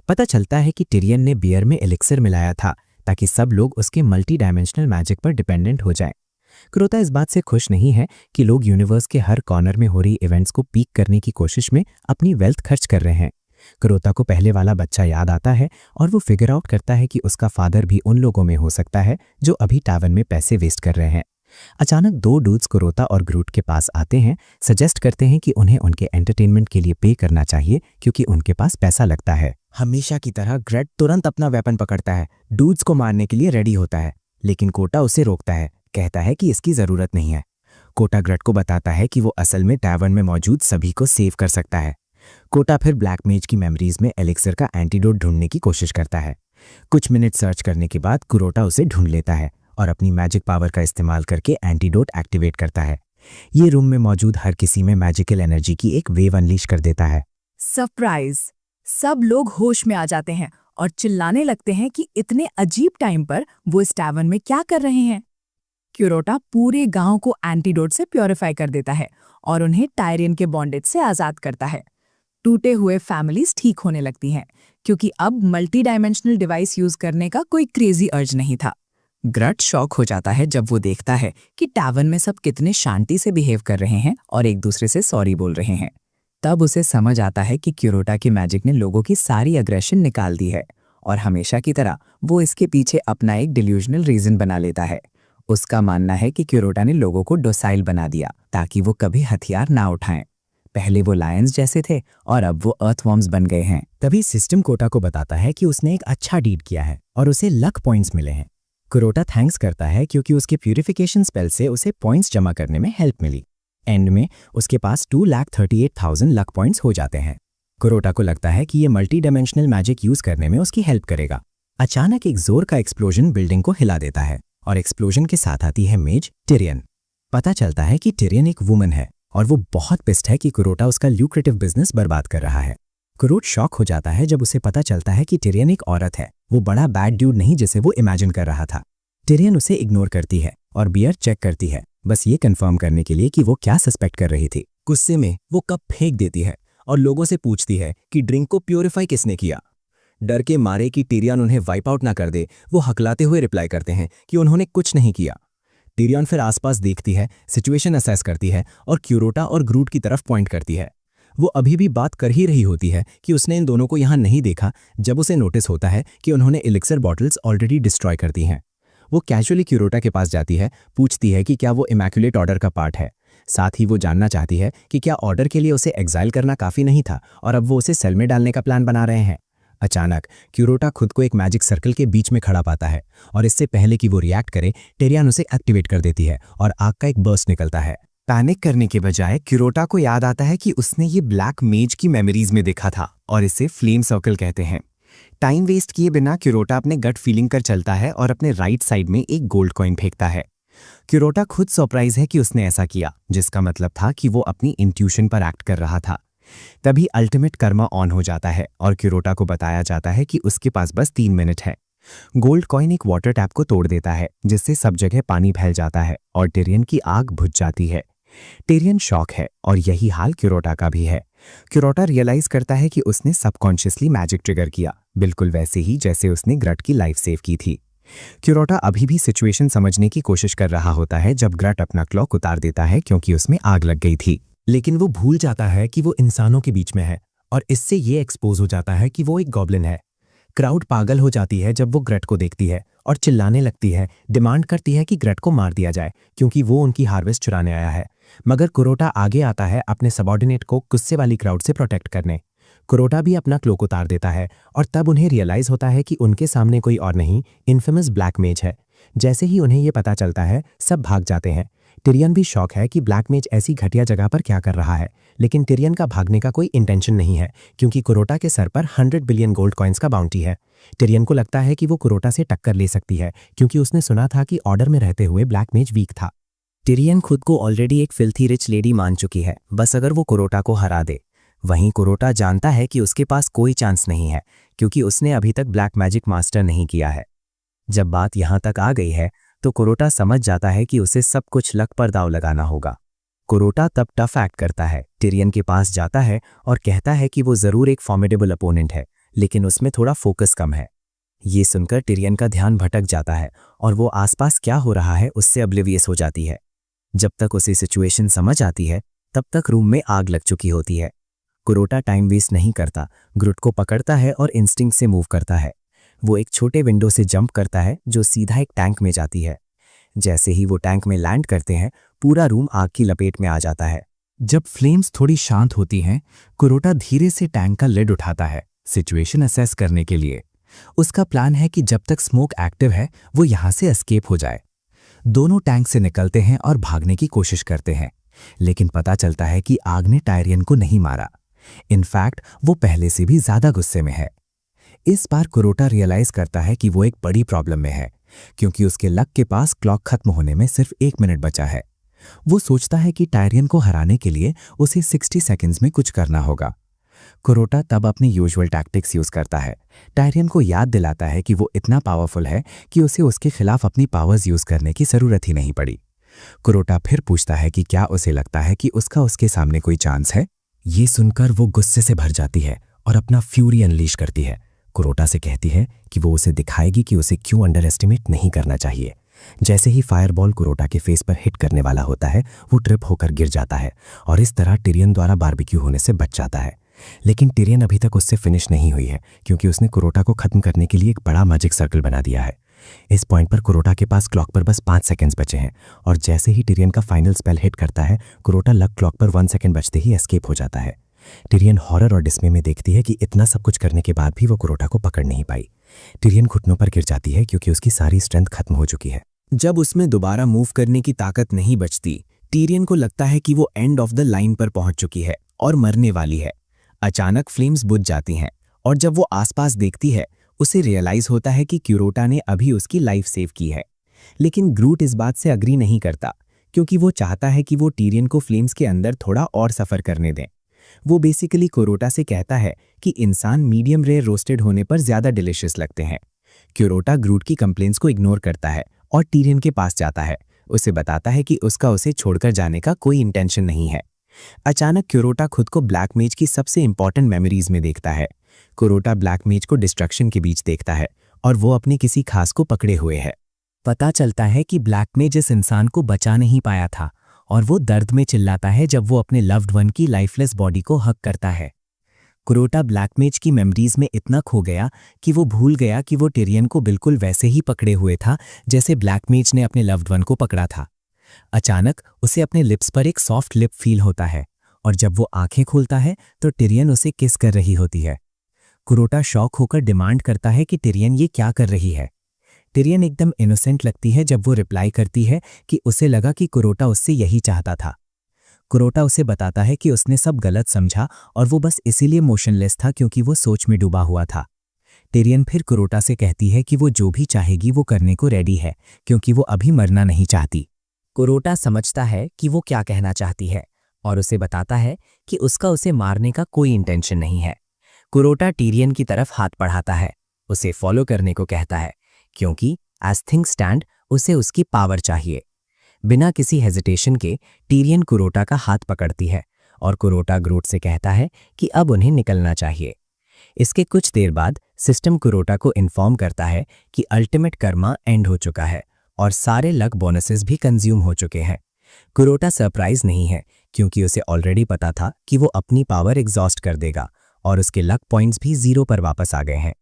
पता चलता है कि टिरियन ने बियर में एलिक्सर मिलाया था ताकि सब लोग उसके मल्टी डायमेंशनल मैजिक पर डिपेंडेंट हो जाएं। क्यूरोटा इस बात से खुश नहीं है कि लोग यूनिवर्स के हर कॉर्नर में हो रही इवेंट्स को पीक करने की कोशिश में अपनी वेल्थ खर्च कर रहे हैं। क्यूरोटा को पहले वाला बच्चा याद आता है और वो फिगर आउट करता है कि उसका फादर भी उन लोगों में हो सकता है जो अभी टावन में पैसे वेस्ट कर रहे हैं। अचानक दो डूड्स क्यूरोटा और ग्रूट के पास आते हैं, सजेस्ट करते हैं कि उन्हें उनके एंटरटेनमेंट के लिए पे करना चाहिए क्योंकि उनके पास पैसा लगता है। हमेशा की तरह ग्रेट तुरंत अपना वेपन पकड़ता है, डूड्स को मारने के लिए रेडी होता है, लेकिन कोटा उसे रोकता है, कहता है कि इसकी जरूरत नहीं है। कोटा ग्रेट को बताता है कि वो असल में टावन में मौजूद सभी को सेव कर सकता है। कोटा फिर ब्लैक मेज की मेमोरीज में एलिक्सर का एंटीडोट ढूंढने की कोशिश करता है। कुछ मिनट सर्च करने के बाद क्यूरोटा उसे ढूंढ लेता है और अपनी मैजिक पावर का इस्तेमाल करके एंटीडोट एक्टिवेट करता है। ये रूम में मौजूद हर किसी में मैजिकल एनर्जी की एक वेव अनलीश कर देता है। सरप्राइज! सब लोग होश में आ जाते हैं और चिल्लाने लगते हैं कि इतने अजीब टाइम पर वो इस टावन में क्या कर रहे हैं। क्यूरोटा पूरे गांव को एंटीडोट से प्योरीफाई कर देता है और उन्हें टायरियन के बॉन्डेज से आजाद करता है। टूटे हुए फैमिलीज ठीक होने लगती हैं क्योंकि अब मल्टी डायमेंशनल डिवाइस यूज करने का कोई क्रेजी अर्ज नहीं था। ग्रट शॉक हो जाता है जब वो देखता है कि टैवर्न में सब कितने शांति से बिहेव कर रहे हैं और एक दूसरे से सॉरी बोल रहे हैं। तब उसे समझ आता है कि क्यूरोटा की मैजिक ने लोगों की सारी अग्रेशन निकाल दी है और हमेशा की तरह वो इसके पीछे अपना एक डिल्यूजनल रीजन बना लेता है। उसका मानना है कि क्यूरोटा ने लोगों को डोसाइल बना दिया ताकि वो कभी हथियार ना उठाएं। पहले वो लायंस जैसे थे और अब वो अर्थवॉर्म्स बन गए हैं। तभी सिस्टम कोटा को बताता है कि उसने एक अच्छा डीड किया है और उसे लक पॉइंट्स मिले हैं। क्यूरोटा थैंक्स करता है क्योंकि उसके प्यूरिफिकेशन स्पेल से उसे पॉइंट्स जमा करने में हेल्प मिली। एंड में उसके पास 2,38,000 लक पॉइंट्स हो जाते हैं। क्यूरोटा को लगता है कि ये मल्टी डायमेंशनल मैजिक यूज करने में उसकी हेल्प करेगा। अचानक एक जोर का एक्सप्लोजन बिल्डिंग को हिला देता है और एक्सप्लोजन के साथ आती है मेज टिरियन। पता चलता है कि टिरियन एक वुमन है और वो बहुत पिस्ड है कि क्यूरोटा उसका ल्यूक्रेटिव बिजनेस बर्बाद कर रहा है। क्यूरोट शॉक हो जाता है जब उसे पता चलता है कि टिरियन एक औरत है, वो बड़ा बैड ड्यूड नहीं जिसे वो इमेजिन कर रहा था। टिरियन उसे इग्नोर करती है और बियर चेक करती है, बस ये कंफर्म करने के लिए कि वो क्या सस्पेक्ट कर रही थी। गुस्से में वो कप फेंक देती है और लोगों से पूछती है कि ड्रिंक को प्योरीफाई किसने किया। डर के मारे कि टिरियन उन्हें वाइप आउट ना कर दे, वो हकलाते हुए रिप्लाई करते हैं कि उन्होंने कुछ नहीं किया। टिरियन फिर आसपास देखती है, सिचुएशन असेस करती है और क्यूरोटा और ग्रूट की तरफ पॉइंट करती है। वो अभी भी बात कर ही रही होती है कि उसने इन दोनों को यहां नहीं देखा जब उसे नोटिस होता है कि उन्होंने एलिक्सर बॉटल्स ऑलरेडी डिस्ट्रॉय कर दी हैं। वो कैजुअली क्यूरोटा के पास जाती है, पूछती है कि क्या वो इमैक्युलेट ऑर्डर का पार्ट है। साथ ही वो जानना चाहती है कि क्या ऑर्डर के लिए उसे एग्जाइल करना काफी नहीं था और अब वो उसे सेल में डालने का प्लान बना रहे हैं। अचानक क्यूरोटा खुद को एक मैजिक सर्कल के बीच में खड़ा पाता है और इससे पहले कि वो रिएक्ट करे, टिरियन उसे एक्टिवेट कर देती है और आग का एक बर्स्ट निकलता है। पैनिक करने के बजाय क्यूरोटा को याद आता है कि उसने ये ब्लैक मेज की मेमोरीज में देखा था और इसे फ्लेम सर्कल कहते हैं। टाइम वेस्ट किए बिना क्यूरोटा अपने गट फीलिंग कर चलता है और अपने राइट साइड में एक गोल्ड कॉइन फेंकता है। क्यूरोटा खुद सरप्राइज है कि उसने ऐसा किया, जिसका मतलब था कि वो अपनी इंट्यूशन पर एक्ट कर रहा था। तभी अल्टीमेट कर्मा ऑन हो जाता है और क्यूरोटा को बताया जाता है कि उसके पास बस 3 मिनट है। गोल्ड कॉइन एक वाटर टैप को तोड़ देता है, जिससे सब जगह पानी फैल जाता है और टिरियन की आग बुझ जाती है। टिरियन शॉक है और यही हाल क्यूरोटा का भी है। क्यूरोटा रियलाइज करता है कि उसने सबकॉन्शियसली मैजिक ट्रिगर किया, बिल्कुल वैसे ही जैसे उसने ग्रट की लाइफ सेव की थी। क्यूरोटा अभी भी सिचुएशन समझने की कोशिश कर रहा होता है जब ग्रट अपना क्लॉक उतार देता है क्योंकि उसमें आग लग गई थी, लेकिन वो भूल जाता है कि वो इंसानों के बीच में है और इससे ये एक्सपोज हो जाता है कि वो एक गॉब्लिन है। क्राउड पागल हो जाती है जब वो ग्रट को देखती है और चिल्लाने लगती है, डिमांड करती है कि ग्रट को मार दिया जाए क्योंकि वो उनकी हार्वेस्ट चुराने आया है। मगर क्यूरोटा आगे आता है अपने सबऑर्डिनेट को गुस्से वाली क्राउड से प्रोटेक्ट करने। क्यूरोटा भी अपना क्लोक उतार देता है और तब उन्हें रियलाइज होता है कि उनके सामने कोई और नहीं, इन्फेमस ब्लैक मेज है। जैसे ही उन्हें ये पता चलता है, सब भाग जाते हैं। टिरियन भी शॉक है कि ब्लैक मेज ऐसी घटिया जगह पर क्या कर रहा है, लेकिन टिरियन का भागने का कोई इंटेंशन नहीं है क्योंकि क्यूरोटा के सर पर 100 बिलियन गोल्ड कॉइन्स का बाउंटी है। टिरियन को लगता है कि वो क्यूरोटा से टक्कर ले सकती है क्योंकि उसने सुना था कि ऑर्डर में रहते हुए ब्लैक मेज वीक था। टिरियन खुद को ऑलरेडी एक फिल्थी रिच लेडी मान चुकी है, बस अगर वो क्यूरोटा को हरा दे। वहीं क्यूरोटा जानता है कि उसके पास कोई चांस नहीं है क्योंकि उसने अभी तक ब्लैक मैजिक मास्टर नहीं किया है। जब बात यहां तक आ गई है तो क्यूरोटा समझ जाता है कि उसे सब कुछ लक पर दाव लगाना होगा। क्यूरोटा तब टफ एक्ट करता है, टिरियन के पास जाता है और कहता है कि वो जरूर एक फॉर्मिडेबल अपोनेंट है, लेकिन उसमें थोड़ा फोकस कम है। ये सुनकर टिरियन का ध्यान भटक जाता है और वो आसपास क्या हो रहा है उससे ऑब्लिवियस हो जाती है। जब तक उसे सिचुएशन समझ आती है तब तक रूम में आग लग चुकी होती है। क्यूरोटा टाइम वेस्ट नहीं करता, ग्रुट को पकड़ता है और इंस्टिंक्ट से मूव करता है। वो एक छोटे विंडो से जंप करता है जो सीधा एक टैंक में जाती है। जैसे ही वो टैंक में लैंड करते हैं, पूरा रूम आग की लपेट में आ जाता है। जब फ्लेम्स थोड़ी शांत होती हैं, क्यूरोटा धीरे से टैंक का लिड उठाता है सिचुएशन असेस करने के लिए। उसका प्लान है कि जब तक स्मोक एक्टिव है वो यहां से एस्केप हो जाए। दोनों टैंक से निकलते हैं और भागने की कोशिश करते हैं, लेकिन पता चलता है कि आग ने टायरियन को नहीं मारा। इनफैक्ट वो पहले से भी ज्यादा गुस्से में है। इस बार क्यूरोटा रियलाइज करता है कि वो एक बड़ी प्रॉब्लम में है क्योंकि उसके लक के पास क्लॉक खत्म होने में सिर्फ 1 मिनट बचा है। वो सोचता है कि टायरियन को हराने के लिए उसे 60 सेकंड्स में कुछ करना होगा। क्यूरोटा तब अपने यूजुअल टैक्टिक्स यूज करता है। टायरियन को याद दिलाता है कि वो इतना पावरफुल है कि उसे उसके खिलाफ अपनी पावर्स यूज करने की जरूरत ही नहीं पड़ी। क्यूरोटा फिर पूछता है कि क्या उसे लगता है कि उसके सामने कोई चांस है। ये सुनकर वो गुस्से से भर जाती है और अपना फ्यूरी अनलीश करती है। कुरोटा से कहती है कि वो उसे दिखाएगी कि उसे क्यों अंडर एस्टिमेट नहीं करना चाहिए। जैसे ही फायरबॉल कुरोटा के फेस पर हिट करने वाला होता है, वो ट्रिप होकर गिर जाता है और इस तरह टिरियन द्वारा बारबेक्यू होने से बच जाता है। लेकिन टिरियन अभी तक उससे फिनिश नहीं हुई है, क्योंकि उसने कुरोटा को खत्म करने के लिए एक बड़ा मैजिक सर्कल बना दिया है। इस पॉइंट पर कुरोटा के पास क्लॉक पर बस 5 सेकंड्स बचे हैं और जैसे ही टिरियन का फाइनल स्पेल हिट करता है, कुरोटा लक क्लॉक पर 1 सेकंड बचते ही एस्केप हो जाता है। टिरियन हॉरर और डिस्मे में देखती है कि इतना सब कुछ करने के बाद भी वो कुरोटा को पकड़ नहीं पाई। टिरियन घुटनों पर गिर जाती है क्योंकि उसकी सारी स्ट्रेंथ खत्म हो चुकी है। जब उसमें दोबारा मूव करने की ताकत नहीं बचती, टिरियन को लगता है कि वो एंड ऑफ द लाइन पर पहुंच चुकी है और मरने वाली है। अचानक फ्लेम्स बुझ जाती हैं और जब वो आसपास देखती है, उसे रियलाइज होता है कि क्यूरोटा ने अभी उसकी लाइफ सेव की है। लेकिन ग्रूट इस बात से अग्री नहीं करता, क्योंकि वो चाहता है कि वो टिरियन को फ्लेम्स के अंदर थोड़ा और सफ़र करने दें। वो बेसिकली कुरोटा से कहता है कि इंसान मीडियम रेयर रोस्टेड होने पर ज़्यादा डिलिशियस लगते हैं। क्यूरोटा ग्रूट की कंप्लेंट्स को इग्नोर करता है और टिरियन के पास जाता है। उसे बताता है कि उसका उसे छोड़कर जाने का कोई इंटेंशन नहीं है। अचानक क्यूरोटा खुद को ब्लैक मेज की सबसे इंपॉर्टेंट मेमोरीज में देखता है। कुरोटा ब्लैक मेज को डिस्ट्रक्शन के बीच देखता है और वो अपने किसी खास को पकड़े हुए है। पता चलता है कि ब्लैक मेज इस इंसान को बचा नहीं पाया था और वो दर्द में चिल्लाता है जब वो अपने लव्ड वन की लाइफलेस बॉडी को हक करता है। कुरोटा ब्लैक मेज की मेमोरीज में इतना खो गया कि वो भूल गया कि वो टिरियन को बिल्कुल वैसे ही पकड़े हुए था जैसे ब्लैक मेज ने अपने लव्ड वन को पकड़ा था। अचानक उसे अपने लिप्स पर एक सॉफ्ट लिप फील होता है और जब वो आंखें खोलता है तो टिरियन उसे किस कर रही होती है। कुरोटा शॉक होकर डिमांड करता है कि टिरियन ये क्या कर रही है। टिरियन एकदम इनोसेंट लगती है जब वो रिप्लाई करती है कि उसे लगा कि कुरोटा उससे यही चाहता था। कुरोटा उसे बताता है कि उसने सब गलत समझा और वो बस इसीलिए मोशनलेस था क्योंकि वो सोच में डूबा हुआ था। टिरियन फिर कुरोटा से कहती है कि वो जो भी चाहेगी वो करने को रेडी है, क्योंकि वो अभी मरना नहीं चाहती। कुरोटा समझता है कि वो क्या कहना चाहती है और उसे बताता है कि उसका उसे मारने का कोई इंटेंशन नहीं है। कुरोटा टिरियन की तरफ हाथ बढ़ाता है, उसे फॉलो करने को कहता है, क्योंकि एज थिंग्स स्टैंड उसे उसकी पावर चाहिए। बिना किसी हेजिटेशन के टिरियन कुरोटा का हाथ पकड़ती है और कुरोटा ग्रूट से कहता है कि अब उन्हें निकलना चाहिए। इसके कुछ देर बाद सिस्टम कुरोटा को इन्फॉर्म करता है कि अल्टीमेट कर्मा एंड हो चुका है और सारे लक बोनसेस भी कंज्यूम हो चुके हैं। कुरोटा सरप्राइज नहीं है, क्योंकि उसे ऑलरेडी पता था कि वो अपनी पावर एग्जॉस्ट कर देगा और उसके लक पॉइंट्स भी 0 पर वापस आ गए हैं।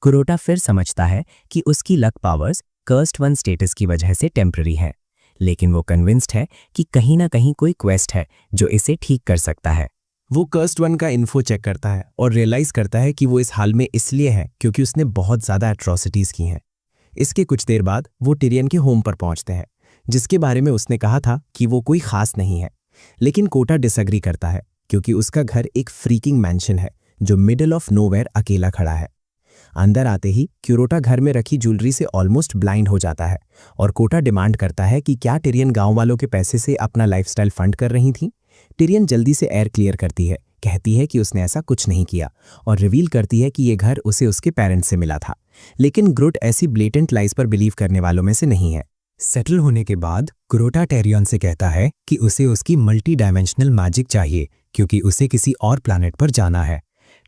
कुरोटा फिर समझता है कि उसकी luck powers cursed one status की वजह से टेम्पररी हैं, लेकिन वो कन्विंस्ड है कि कहीं ना कहीं कोई क्वेस्ट है जो इसे ठीक कर सकता है। वो कर्स्ड वन का इन्फो चेक करता है और रियलाइज करता है कि वो इस हाल में इसलिए है क्योंकि उसने बहुत ज़्यादा एट्रॉसिटीज़ की हैं। इसके कुछ देर बाद वो टिरियन के होम पर पहुंचते हैं, जिसके बारे में उसने कहा था कि वो कोई खास नहीं है। लेकिन कोटा डिसएग्री करता है, क्योंकि उसका घर एक फ्रीकिंग मैंशन है जो मिडल ऑफ नोवेयर अकेला खड़ा है। अंदर आते ही क्यूरोटा घर में रखी ज्वेलरी से ऑलमोस्ट ब्लाइंड हो जाता है और कोटा डिमांड करता है कि क्या टिरियन गांव वालों के पैसे से अपना लाइफस्टाइल फंड कर रही थी। टिरियन जल्दी से एयर क्लियर करती है, कहती है कि उसने ऐसा कुछ नहीं किया और रिवील करती है कि ये घर उसे उसके पेरेंट्स से मिला था। लेकिन ग्रूट ऐसी ब्लेटेंट लाइज पर बिलीव करने वालों में से नहीं है। सेटल होने के बाद कुरोटा टेरियन से कहता है कि उसे उसकी मल्टी डायमेंशनल मैजिक चाहिए, क्योंकि उसे किसी और प्लैनेट पर जाना है।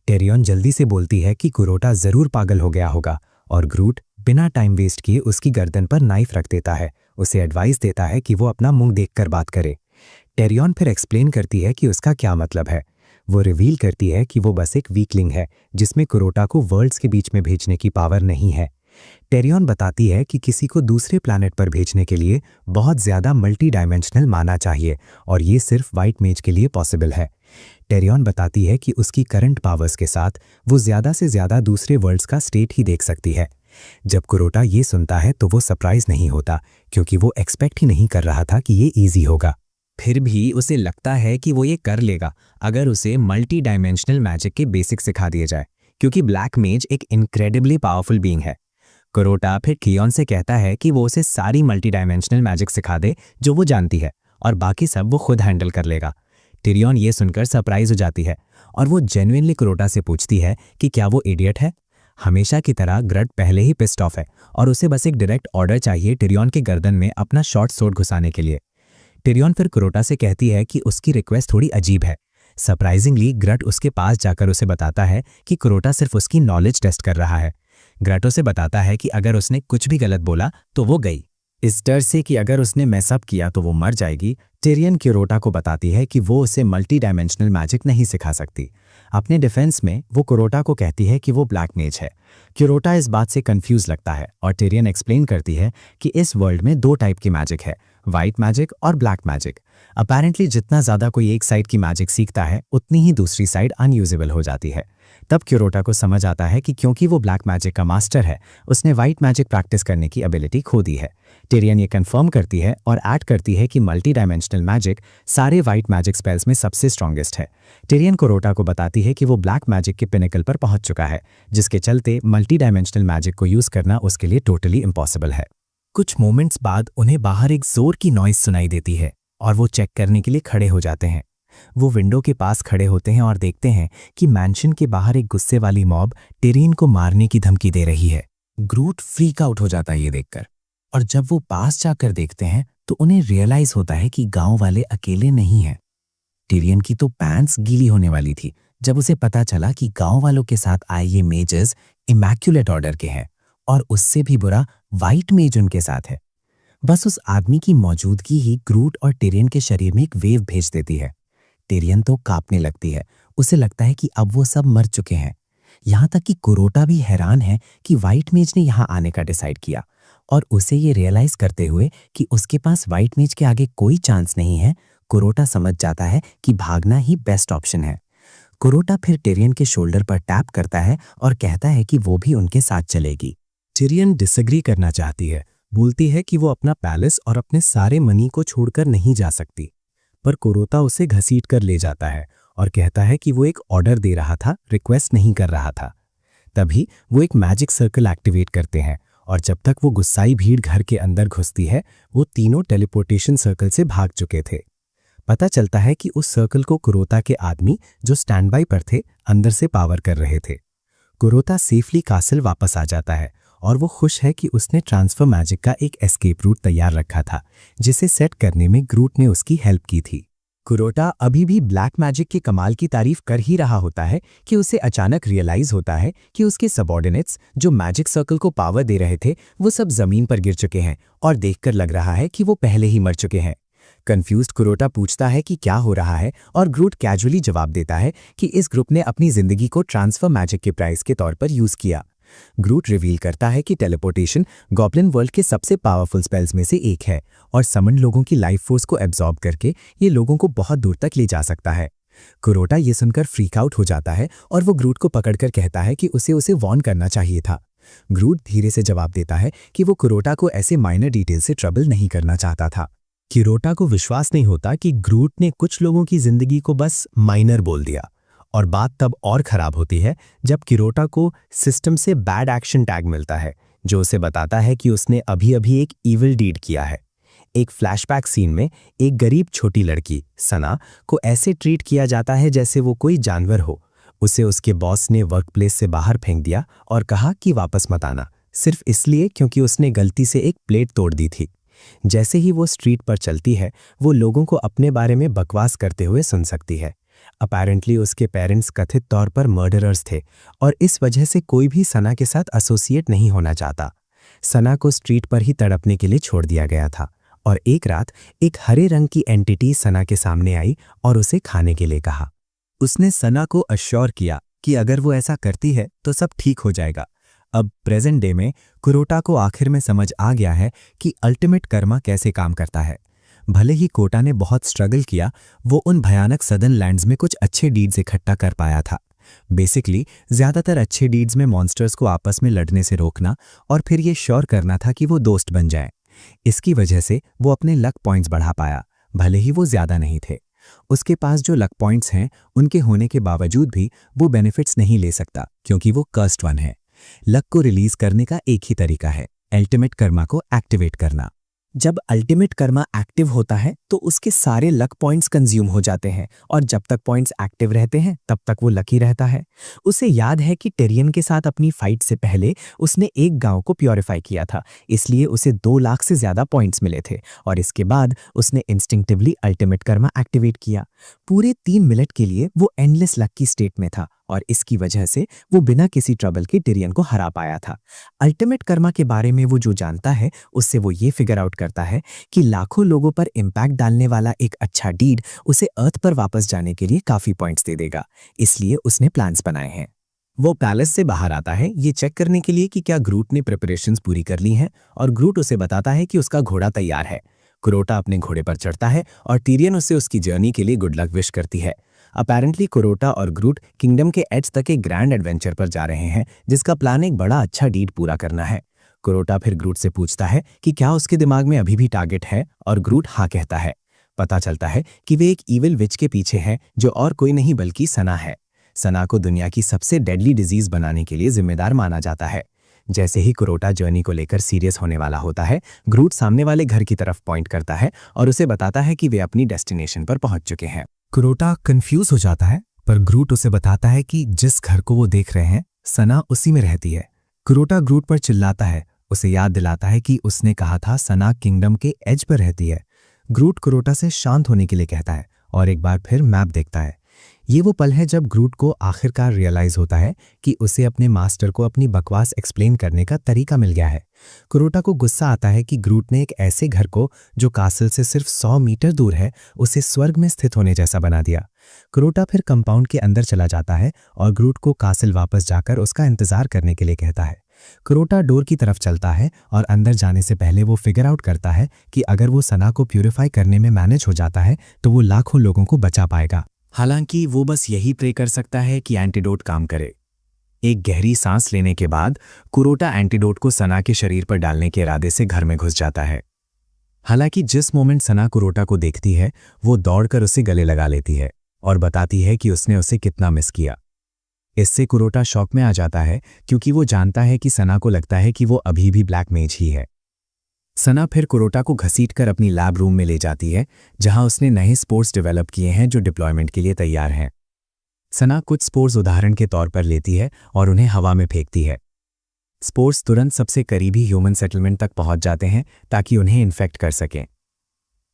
टेरियन जल्दी से बोलती है कि कुरोटा जरूर पागल हो गया होगा और ग्रूट बिना टाइम वेस्ट किए उसकी गर्दन पर नाइफ रख देता है। उसे एडवाइस देता है कि वो अपना मुंह देखकर बात करे। टेरियन फिर एक्सप्लेन करती है कि उसका क्या मतलब है। वो रिवील करती है कि वो बस एक वीकलिंग है जिसमें कुरोटा को वर्ल्ड्स के बीच में भेजने की पावर नहीं है। टेरियन बताती है कि किसी को दूसरे प्लैनेट पर भेजने के लिए बहुत ज़्यादा मल्टी डायमेंशनल माना चाहिए और ये सिर्फ वाइट मेज के लिए पॉसिबल है। टेरियन बताती है कि उसकी करंट पावर्स के साथ वो ज़्यादा से ज़्यादा दूसरे वर्ल्ड्स का स्टेट ही देख सकती है। जब कुरोटा ये सुनता है तो वो सरप्राइज नहीं होता, क्योंकि वो एक्सपेक्ट ही नहीं कर रहा था कि ये ईजी होगा। फिर भी उसे लगता है कि वो ये कर लेगा अगर उसे मल्टी डायमेंशनल मैजिक के बेसिक सिखा दिए जाए, क्योंकि ब्लैक मेज एक इनक्रेडिबली पावरफुल बीइंग है। कुरोटा फिर क्लियोन से कहता है कि वो उसे सारी मल्टी डायमेंशनल मैजिक सिखा दे जो वो जानती है और बाकी सब वो खुद हैंडल कर लेगा। टिरियन ये सुनकर सरप्राइज हो जाती है और वो जेन्युइनली कुरोटा से पूछती है कि क्या वो इडियट है। हमेशा की तरह ग्रट पहले ही पिस्ड ऑफ है और उसे बस एक डायरेक्ट ऑर्डर चाहिए टिरियन के गर्दन में अपना शॉर्ट सोर्ड घुसाने के लिए। टिरियन फिर कुरोटा से कहती है कि उसकी रिक्वेस्ट थोड़ी अजीब है, सरप्राइजिंगली ग्रट उसके पास जाकर उसे बताता है कि कुरोटा सिर्फ उसकी नॉलेज टेस्ट कर रहा है। ग्रट उसे बताता है कि अगर उसने कुछ भी गलत बोला तो वो गई। इस डर से कि अगर उसने मैसअप किया तो वो मर जाएगी, टिरियन कुरोटा को बताती है कि वो उसे मल्टी डायमेंशनल मैजिक नहीं सिखा सकती। अपने डिफेंस में वो कुरोटा को कहती है कि वो ब्लैक मेज है। कुरोटा इस बात से कंफ्यूज लगता है और टिरियन एक्सप्लेन करती है कि इस वर्ल्ड में 2 टाइप की मैजिक है, वाइट मैजिक और ब्लैक मैजिक। अपेरेंटली जितना ज़्यादा कोई एक साइड की मैजिक सीखता है उतनी ही दूसरी साइड अनयूजेबल हो जाती है। तब कुरोटा को समझ आता है कि क्योंकि वो ब्लैक मैजिक का मास्टर है, उसने वाइट मैजिक प्रैक्टिस करने की एबिलिटी खो दी है। टिरियन ये कंफर्म करती है और ऐड करती है कि मल्टी डायमेंशनल मैजिक सारे वाइट मैजिक स्पेल्स में सबसे स्ट्रॉन्गेस्ट है। टिरियन कुरोटा को बताती है कि वो ब्लैक मैजिक के पिनेकल पर पहुंच चुका है, जिसके चलते मल्टी डायमेंशनल मैजिक को यूज करना उसके लिए टोटली इम्पॉसिबल है। कुछ मोमेंट्स बाद उन्हें बाहर एक जोर की नॉइज सुनाई देती है और वो चेक करने के लिए खड़े हो जाते हैं। वो विंडो के पास खड़े होते हैं और देखते हैं कि मैंशन के बाहर एक गुस्से वाली मॉब टिरियन को मारने की धमकी दे रही है। ग्रूट फ्रीक आउट हो जाता है ये देखकर, और जब वो पास जाकर देखते हैं तो उन्हें रियलाइज होता है कि गांव वाले अकेले नहीं हैं। टिरियन की तो पैंट्स गीली होने वाली थी जब उसे पता चला कि गांव वालों के साथ आए ये मेजर्स इमैक्युलेट ऑर्डर के हैं और उससे भी बुरा वाइट मेज उनके साथ है। बस उस आदमी की मौजूदगी ही ग्रूट और टिरियन के शरीर में एक वेव भेज देती है। टिरियन तो कांपने लगती है, उसे लगता है कि अब वो सब मर चुके हैं। यहां तक कि कुरोटा भी हैरान है कि वाइट मेज ने यहां आने का डिसाइड किया, और उसे ये रियलाइज करते हुए कि उसके पास वाइट मेज के आगे कोई चांस नहीं है, कुरोटा समझ जाता है कि भागना ही बेस्ट ऑप्शन है। कुरोटा फिर टिरियन के शोल्डर पर टैप करता है और कहता है कि वो भी उनके साथ चलेगी। टिरियन डिसएग्री करना चाहती है, बोलती है कि वो अपना पैलेस और अपने सारे मनी को छोड़कर नहीं जा सकती, पर कुरोटा उसे घसीट कर ले जाता है और कहता है कि वो एक ऑर्डर दे रहा था, रिक्वेस्ट नहीं कर रहा था। तभी वो एक मैजिक सर्कल एक्टिवेट करते हैं और जब तक वो गुस्साई भीड़ घर के अंदर घुसती है, वो तीनों टेलीपोर्टेशन सर्कल से भाग चुके थे। पता चलता है कि उस सर्कल को कुरोटा के आदमी जो स्टैंड बाय पर थे अंदर से पावर कर रहे थे। कुरोटा सेफली कासल वापस आ जाता है और वो खुश है कि उसने ट्रांसफर मैजिक का एक एस्केप रूट तैयार रखा था, जिसे सेट करने में ग्रूट ने उसकी हेल्प की थी। कुरोटा अभी भी ब्लैक मैजिक के कमाल की तारीफ कर ही रहा होता है कि उसे अचानक रियलाइज होता है कि उसके सबऑर्डिनेट्स जो मैजिक सर्कल को पावर दे रहे थे वो सब जमीन पर गिर चुके हैं और देखकर लग रहा है कि वो पहले ही मर चुके हैं। कंफ्यूज्ड कुरोटा पूछता है कि क्या हो रहा है और ग्रूट कैजुअली जवाब देता है कि इस ग्रुप ने अपनी जिंदगी को ट्रांसफर मैजिक के प्राइस के तौर पर यूज किया। ग्रूट रिवील करता है कि टेलीपोर्टेशन गॉब्लिन वर्ल्ड के सबसे पावरफुल स्पेल्स में से एक है और समन लोगों की लाइफ फोर्स को एब्जॉर्ब करके ये लोगों को बहुत दूर तक ले जा सकता है। कुरोटा ये सुनकर फ्रीक आउट हो जाता है और वो ग्रूट को पकड़कर कहता है कि उसे वॉर्न करना चाहिए था। ग्रूट धीरे से जवाब देता है कि वो कुरोटा को ऐसे माइनर डिटेल से ट्रबल नहीं करना चाहता था। कुरोटा को विश्वास नहीं होता कि ग्रूट ने कुछ लोगों की जिंदगी को बस माइनर बोल दिया, और बात तब और खराब होती है जब कुरोटा को सिस्टम से बैड एक्शन टैग मिलता है जो उसे बताता है कि उसने अभी अभी एक ईविल डीड किया है। एक फ्लैशबैक सीन में एक गरीब छोटी लड़की सना को ऐसे ट्रीट किया जाता है जैसे वो कोई जानवर हो। उसे उसके बॉस ने वर्कप्लेस से बाहर फेंक दिया और कहा कि वापस मत आना, सिर्फ इसलिए क्योंकि उसने गलती से एक प्लेट तोड़ दी थी। जैसे ही वो स्ट्रीट पर चलती है वो लोगों को अपने बारे में बकवास करते हुए सुन सकती है। अपेरेंटली उसके पेरेंट्स कथित तौर पर मर्डरर्स थे और इस वजह से कोई भी सना के साथ एसोसिएट नहीं होना चाहता। सना को स्ट्रीट पर ही तड़पने के लिए छोड़ दिया गया था और एक रात एक हरे रंग की एंटिटी सना के सामने आई और उसे खाने के लिए कहा। उसने सना को अश्योर किया कि अगर वो ऐसा करती है तो सब ठीक हो जाएगा। अब प्रेजेंट डे में कुरोटा को आखिर में समझ आ गया है कि अल्टीमेट कर्मा कैसे काम करता है। भले ही कोटा ने बहुत स्ट्रगल किया, वो उन भयानक सदर्न लैंड्स में कुछ अच्छे डीड्स इकट्ठा कर पाया था। बेसिकली ज्यादातर अच्छे डीड्स में मॉन्स्टर्स को आपस में लड़ने से रोकना और फिर ये श्योर करना था कि वो दोस्त बन जाएं। इसकी वजह से वो अपने लक पॉइंट्स बढ़ा पाया, भले ही वो ज्यादा नहीं थे। उसके पास जो लक पॉइंट्स हैं उनके होने के बावजूद भी वो बेनिफिट्स नहीं ले सकता क्योंकि वो कर्स्ड वन है। लक को रिलीज करने का एक ही तरीका है, अल्टीमेट कर्मा को एक्टिवेट करना। जब अल्टीमेट कर्मा एक्टिव होता है तो उसके सारे लक पॉइंट्स कंज्यूम हो जाते हैं और जब तक पॉइंट्स एक्टिव रहते हैं तब तक वो लकी रहता है। उसे याद है कि टिरियन के साथ अपनी फाइट से पहले उसने एक गांव को प्योरीफाई किया था, इसलिए उसे 2 लाख से ज्यादा पॉइंट्स मिले थे और इसके बाद उसने इंस्टिंक्टिवली अल्टीमेट कर्मा एक्टिवेट किया। पूरे 3 मिनट के लिए वो एंडलेस लक की स्टेट में था और इसकी वजह से वो बिना किसी ट्रबल के टिरियन को हरा पाया था। अल्टीमेट कर्मा के बारे में वो जो जानता है उससे वो ये फिगर आउट करता है कि लाखों लोगों पर इम्पैक्ट डालने वाला एक अच्छा डीड उसे अर्थ पर वापस जाने के लिए काफी पॉइंट्स दे देगा, इसलिए उसने प्लान्स बनाए हैं। वो पैलेस से बाहर आता है ये चेक करने के लिए कि क्या ग्रूट ने प्रिपरेशंस पूरी कर ली हैं और ग्रूट उसे बताता है कि उसका घोड़ा तैयार है। कुरोटा अपने घोड़े पर चढ़ता है और टिरियन उसे उसकी जर्नी के लिए गुड लक विश करती है। अपैरेंटली कुरोटा और ग्रूट किंगडम के एज तक एक ग्रैंड एडवेंचर पर जा रहे हैं जिसका प्लान एक बड़ा अच्छा डीड पूरा करना है। कुरोटा फिर ग्रूट से पूछता है कि क्या उसके दिमाग में अभी भी टारगेट है और ग्रूट हाँ कहता है। पता चलता है कि वे एक ईविल विच के पीछे है जो और कोई नहीं बल्कि सना है। सना को दुनिया की सबसे डेडली डिजीज बनाने के लिए जिम्मेदार माना जाता है। जैसे ही कुरोटा जर्नी को लेकर सीरियस होने वाला होता है, ग्रूट सामने वाले घर की तरफ पॉइंट करता है और उसे बताता है कि वे अपनी डेस्टिनेशन पर पहुंच चुके हैं। कुरोटा कंफ्यूज हो जाता है पर ग्रूट उसे बताता है कि जिस घर को वो देख रहे हैं सना उसी में रहती है। कुरोटा ग्रूट पर चिल्लाता है, उसे याद दिलाता है कि उसने कहा था सना किंगडम के एज पर रहती है। ग्रूट कुरोटा से शांत होने के लिए कहता है और एक बार फिर मैप देखता है। ये वो पल है जब ग्रूट को आखिरकार रियलाइज होता है कि उसे अपने मास्टर को अपनी बकवास एक्सप्लेन करने का तरीका मिल गया है। कुरोटा को गुस्सा आता है कि ग्रूट ने एक ऐसे घर को जो कासल से सिर्फ 100 मीटर दूर है उसे स्वर्ग में स्थित होने जैसा बना दिया। कुरोटा फिर कंपाउंड के अंदर चला जाता है और ग्रूट को कासल वापस जाकर उसका इंतजार करने के लिए कहता है। कुरोटा डोर की तरफ चलता है और अंदर जाने से पहले वो फिगर आउट करता है कि अगर वो सना को प्यूरिफाई करने में मैनेज हो जाता है तो वो लाखों लोगों को बचा पाएगा। हालांकि वो बस यही प्रे कर सकता है कि एंटीडोट काम करे। एक गहरी सांस लेने के बाद कुरोटा एंटीडोट को सना के शरीर पर डालने के इरादे से घर में घुस जाता है। हालांकि जिस मोमेंट सना कुरोटा को देखती है वो दौड़कर उसे गले लगा लेती है और बताती है कि उसने उसे कितना मिस किया। इससे कुरोटा शॉक में आ जाता है क्योंकि वो जानता है कि सना को लगता है कि वो अभी भी ब्लैक मेज ही है। सना फिर कुरोटा को घसीटकर अपनी लैब रूम में ले जाती है जहां उसने नए स्पोर्स डेवलप किए हैं जो डिप्लॉयमेंट के लिए तैयार हैं। सना कुछ स्पोर्स उदाहरण के तौर पर लेती है और उन्हें हवा में फेंकती है। स्पोर्स तुरंत सबसे करीबी ह्यूमन सेटलमेंट तक पहुंच जाते हैं ताकि उन्हें इन्फेक्ट कर सकें।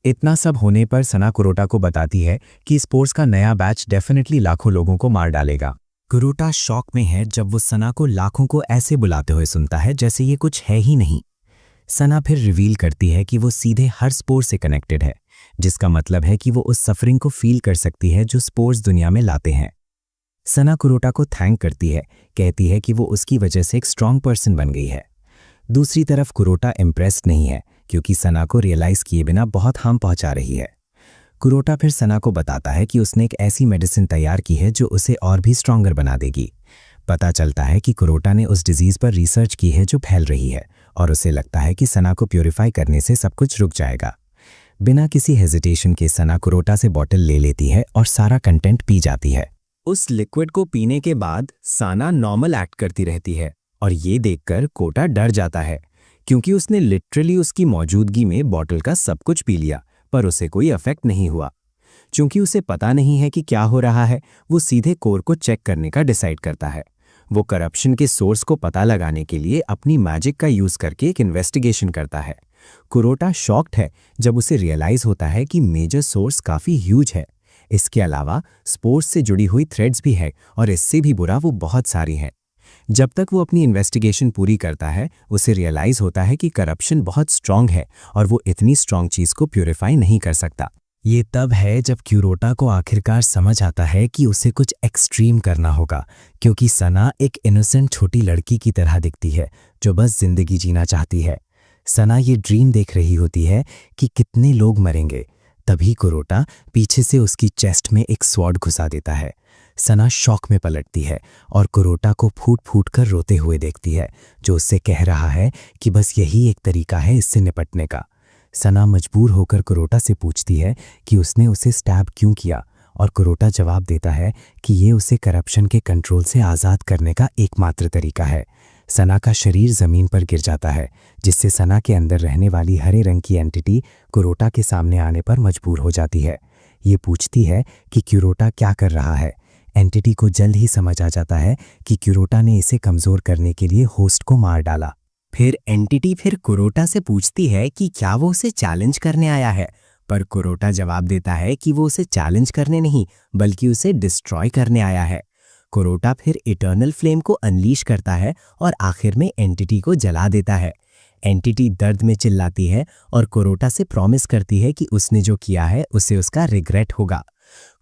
इतना सब होने पर सना कुरोटा को बताती है कि स्पोर्स का नया बैच डेफिनेटली लाखों लोगों को मार डालेगा। कुरोटा शॉक में है जब वो सना को लाखों को ऐसे बुलाते हुए सुनता है जैसे ये कुछ है ही नहीं। सना फिर रिवील करती है कि वो सीधे हर स्पोर से कनेक्टेड है, जिसका मतलब है कि वो उस सफरिंग को फील कर सकती है जो स्पोर्स दुनिया में लाते हैं। सना कुरोटा को थैंक करती है, कहती है कि वो उसकी वजह से एक स्ट्रांग पर्सन बन गई है। दूसरी तरफ कुरोटा इम्प्रेस्ड नहीं है क्योंकि सना को रियलाइज किए बिना बहुत हार्म पहुंचा रही है। कुरोटा फिर सना को बताता है कि उसने एक ऐसी मेडिसिन तैयार की है जो उसे और भी स्ट्रांगर बना देगी। पता चलता है कि कुरोटा ने उस डिजीज पर रिसर्च की है जो फैल रही है और उसे लगता है कि सना को प्यूरिफाई करने से सब कुछ रुक जाएगा। बिना किसी हेजिटेशन के सना कुरोटा से बॉटल ले लेती है और सारा कंटेंट पी जाती है। उस लिक्विड को पीने के बाद सना नॉर्मल एक्ट करती रहती है और ये देखकर कोटा डर जाता है क्योंकि उसने लिटरली उसकी मौजूदगी में बॉटल का सब कुछ पी लिया पर उसे कोई इफेक्ट नहीं हुआ। चूंकि उसे पता नहीं है कि क्या हो रहा है, वो सीधे कोर को चेक करने का डिसाइड करता है। वो करप्शन के सोर्स को पता लगाने के लिए अपनी मैजिक का यूज करके एक इन्वेस्टिगेशन करता है। कुरोटा शॉक्ड है जब उसे रियलाइज होता है कि मेजर सोर्स काफी ह्यूज है। इसके अलावा स्पोर्ट्स से जुड़ी हुई थ्रेड्स भी है और इससे भी बुरा वो बहुत सारी हैं। जब तक वो अपनी इन्वेस्टिगेशन पूरी करता है उसे रियलाइज होता है कि करप्शन बहुत स्ट्रांग है और वो इतनी स्ट्रांग चीज को प्यूरिफाई नहीं कर सकता। ये तब है जब क्यूरोटा को आखिरकार समझ आता है कि उसे कुछ एक्सट्रीम करना होगा क्योंकि सना एक इनोसेंट छोटी लड़की की तरह दिखती है जो बस जिंदगी जीना चाहती है। सना ये ड्रीम देख रही होती है कि कितने लोग मरेंगे। तभी कुरोटा पीछे से उसकी चेस्ट में एक स्वॉर्ड घुसा देता है। सना शॉक में पलटती है और कुरोटा को फूट फूट कर रोते हुए देखती है जो उससे कह रहा है कि बस यही एक तरीका है इससे निपटने का। सना मजबूर होकर कुरोटा से पूछती है कि उसने उसे स्टैब क्यों किया और कुरोटा जवाब देता है कि ये उसे करप्शन के कंट्रोल से आज़ाद करने का एकमात्र तरीका है। सना का शरीर जमीन पर गिर जाता है, जिससे सना के अंदर रहने वाली हरे रंग की एंटिटी कुरोटा के सामने आने पर मजबूर हो जाती है। ये पूछती है कि क्यूरोटा क्या कर रहा है। एंटिटी को जल्द ही समझ आ जाता है कि क्यूरोटा ने इसे कमजोर करने के लिए होस्ट को मार डाला। फिर एंटिटी कुरोटा से पूछती है कि क्या वो उसे चैलेंज करने आया है, पर कुरोटा जवाब देता है कि वो उसे चैलेंज करने नहीं बल्कि उसे डिस्ट्रॉय करने आया है। कुरोटा फिर इटर्नल फ्लेम को अनलीश करता है और आखिर में एंटिटी को जला देता है। एंटिटी दर्द में चिल्लाती है और कुरोटा से प्रॉमिस करती है कि उसने जो किया है उसे उसका रिग्रेट होगा।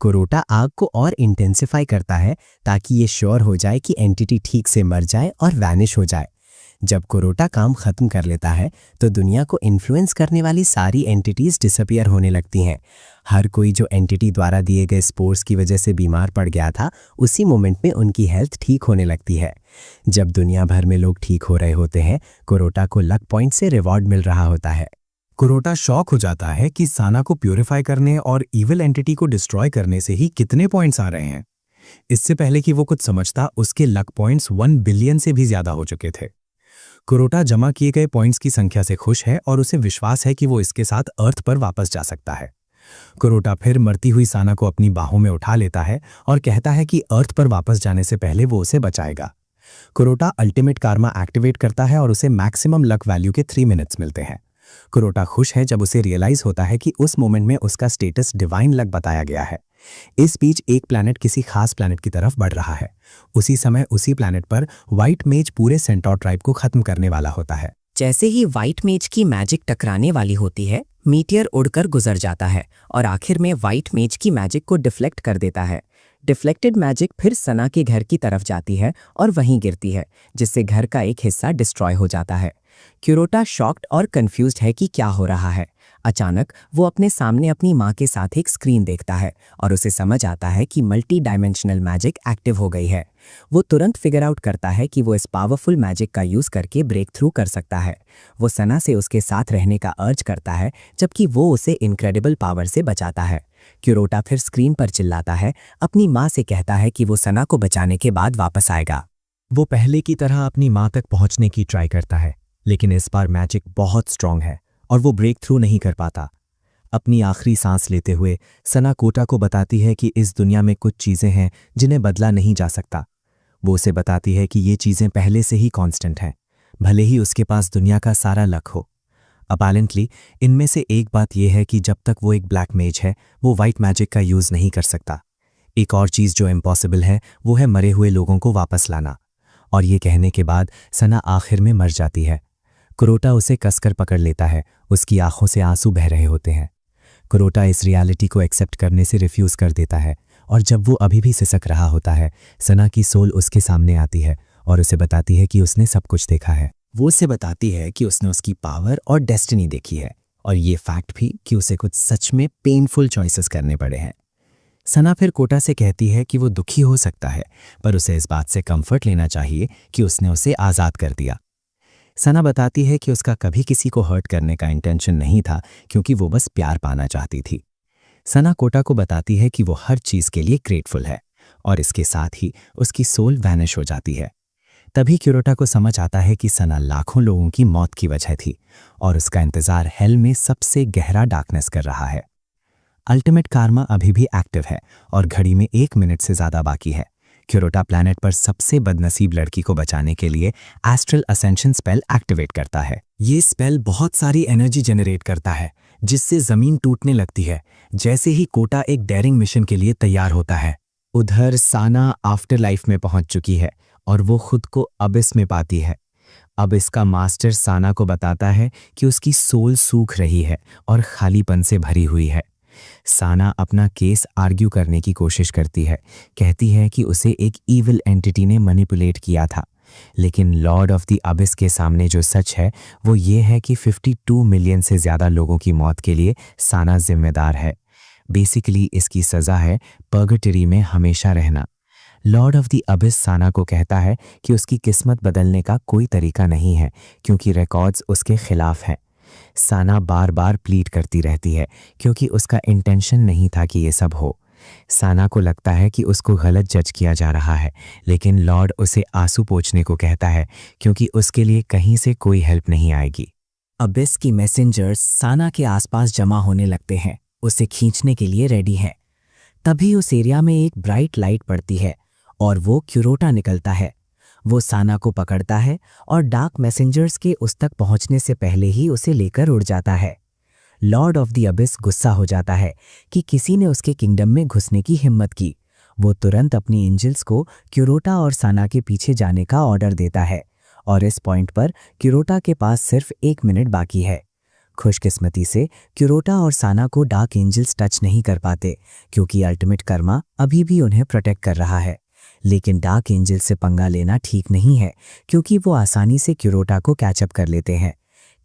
कुरोटा आग को और इंटेंसिफाई करता है ताकि ये श्योर हो जाए कि एंटिटी ठीक से मर जाए और वैनिश हो जाए। जब कुरोटा काम खत्म कर लेता है तो दुनिया को इन्फ्लुएंस करने वाली सारी एंटिटीज डिसअपियर होने लगती हैं। हर कोई जो एंटिटी द्वारा दिए गए स्पोर्स की वजह से बीमार पड़ गया था, उसी मोमेंट में उनकी हेल्थ ठीक होने लगती है। जब दुनिया भर में लोग ठीक हो रहे होते हैं, कुरोटा को लक पॉइंट से रिवॉर्ड मिल रहा होता है। कुरोटा शॉक हो जाता है कि साना को प्यूरिफाई करने और इविल एंटिटी को डिस्ट्रॉय करने से ही कितने पॉइंट्स आ रहे हैं। इससे पहले कि वो कुछ समझता, उसके लक पॉइंट्स 1 बिलियन से भी ज्यादा हो चुके थे। कुरोटा जमा किए गए पॉइंट्स की संख्या से खुश है और उसे विश्वास है कि वो इसके साथ अर्थ पर वापस जा सकता है। कुरोटा फिर मरती हुई साना को अपनी बाहों में उठा लेता है और कहता है कि अर्थ पर वापस जाने से पहले वो उसे बचाएगा। कुरोटा अल्टीमेट कार्मा एक्टिवेट करता है और उसे मैक्सिमम लक वैल्यू के 3 मिनट्स मिलते हैं। कुरोटा खुश है जब उसे रियलाइज होता है कि उस मोमेंट में उसका स्टेटस डिवाइन लक बताया गया है। इस बीच एक प्लैनेट किसी खास प्लैनेट की तरफ बढ़ रहा है। उसी समय उसी प्लैनेट पर व्हाइट मेज पूरे सेंटौर ट्राइब को खत्म करने वाला होता है। जैसे ही व्हाइट मेज की मैजिक टकराने वाली होती है, मीटियर उड़कर गुजर जाता है और आखिर में व्हाइट मेज की मैजिक को डिफ्लेक्ट कर देता है। डिफ्लेक्टेड मैजिक फिर सना के घर की तरफ जाती है और वहीं गिरती है, जिससे घर का एक हिस्सा डिस्ट्रॉय हो जाता है। क्यूरोटा शॉक्ड और कंफ्यूज्ड है कि क्या हो रहा है। अचानक वो अपने सामने अपनी माँ के साथ एक स्क्रीन देखता है और उसे समझ आता है कि मल्टी डायमेंशनल मैजिक एक्टिव हो गई है। वो तुरंत फिगर आउट करता है कि वो इस पावरफुल मैजिक का यूज करके ब्रेक थ्रू कर सकता है। वो सना से उसके साथ रहने का अर्ज करता है, जबकि वो उसे इनक्रेडिबल पावर से बचाता है। क्यूरोटा फिर स्क्रीन पर चिल्लाता है, अपनी माँ से कहता है कि वो सना को बचाने के बाद वापस आएगा। वो पहले की तरह अपनी माँ तक पहुंचने की ट्राई करता है, लेकिन इस बार मैजिक बहुत स्ट्रांग है और वो ब्रेक थ्रू नहीं कर पाता। अपनी आखिरी सांस लेते हुए सना कोटा को बताती है कि इस दुनिया में कुछ चीज़ें हैं जिन्हें बदला नहीं जा सकता। वो उसे बताती है कि ये चीज़ें पहले से ही कांस्टेंट हैं, भले ही उसके पास दुनिया का सारा लक हो। अपैरेंटली इनमें से एक बात यह है कि जब तक वो एक ब्लैक मेज है, वो वाइट मैजिक का यूज़ नहीं कर सकता। एक और चीज़ जो इम्पॉसिबल है वो है मरे हुए लोगों को वापस लाना। और ये कहने के बाद सना आखिर में मर जाती है। कुरोटा उसे कसकर पकड़ लेता है, उसकी आंखों से आंसू बह रहे होते हैं। कुरोटा इस रियलिटी को एक्सेप्ट करने से रिफ्यूज़ कर देता है और जब वो अभी भी सिसक रहा होता है, सना की सोल उसके सामने आती है और उसे बताती है कि उसने सब कुछ देखा है। वो उसे बताती है कि उसने उसकी पावर और डेस्टिनी देखी है और ये फैक्ट भी कि उसे कुछ सच में पेनफुल चॉइसेस करने पड़े हैं। सना फिर कोटा से कहती है कि वो दुखी हो सकता है, पर उसे इस बात से कंफर्ट लेना चाहिए कि उसने उसे आज़ाद कर दिया। सना बताती है कि उसका कभी किसी को हर्ट करने का इंटेंशन नहीं था, क्योंकि वो बस प्यार पाना चाहती थी। सना कोटा को बताती है कि वो हर चीज़ के लिए ग्रेटफुल है और इसके साथ ही उसकी सोल वैनिश हो जाती है। तभी क्यूरोटा को समझ आता है कि सना लाखों लोगों की मौत की वजह थी और उसका इंतजार हेल में सबसे गहरा डार्कनेस कर रहा है। अल्टीमेट कार्मा अभी भी एक्टिव है और घड़ी में 1 मिनट से ज़्यादा बाकी है। क्यूरोटा प्लैनेट पर सबसे बदनसीब लड़की को बचाने के लिए एस्ट्रल असेंशन स्पेल एक्टिवेट करता है। ये स्पेल बहुत सारी एनर्जी जनरेट करता है, जिससे ज़मीन टूटने लगती है जैसे ही कोटा एक डेयरिंग मिशन के लिए तैयार होता है। उधर साना आफ्टर लाइफ में पहुंच चुकी है और वो खुद को अबिस में पाती है। अब इसका मास्टर साना को बताता है कि उसकी सोल सूख रही है और खालीपन से भरी हुई है। साना अपना केस आर्ग्यू करने की कोशिश करती है, कहती है कि उसे एक ईविल एंटिटी ने मैनिपुलेट किया था, लेकिन लॉर्ड ऑफ द अबिस के सामने जो सच है वो ये है कि 52 मिलियन से ज़्यादा लोगों की मौत के लिए साना जिम्मेदार है। बेसिकली इसकी सज़ा है पर्गेटरी में हमेशा रहना। लॉर्ड ऑफ द अबिस साना को कहता है कि उसकी किस्मत बदलने का कोई तरीका नहीं है, क्योंकि रिकॉर्ड्स उसके खिलाफ हैं। साना बार बार प्लीड करती रहती है, क्योंकि उसका इंटेंशन नहीं था कि ये सब हो, साना को लगता है कि उसको गलत जज किया जा रहा है, लेकिन लॉर्ड उसे आंसू पोंछने को कहता है क्योंकि उसके लिए कहीं से कोई हेल्प नहीं आएगी। अबिस की मैसेंजर्स साना के आसपास जमा होने लगते हैं, उसे खींचने के लिए रेडी हैं। तभी उस एरिया में एक ब्राइट लाइट पड़ती है और वो क्यूरोटा निकलता है। वो साना को पकड़ता है और डार्क मैसेंजर्स के उस तक पहुंचने से पहले ही उसे लेकर उड़ जाता है। लॉर्ड ऑफ द अबिस गुस्सा हो जाता है कि किसी ने उसके किंगडम में घुसने की हिम्मत की। वो तुरंत अपनी एंजल्स को क्यूरोटा और साना के पीछे जाने का ऑर्डर देता है और इस पॉइंट पर क्यूरोटा के पास सिर्फ 1 मिनट बाकी है। खुशकिस्मती से क्यूरोटा और साना को डार्क एंजल्स टच नहीं कर पाते क्योंकि अल्टीमेट कर्मा अभी भी उन्हें प्रोटेक्ट कर रहा है। लेकिन डार्क एंजल से पंगा लेना ठीक नहीं है क्योंकि वो आसानी से क्यूरोटा को कैचअप कर लेते हैं।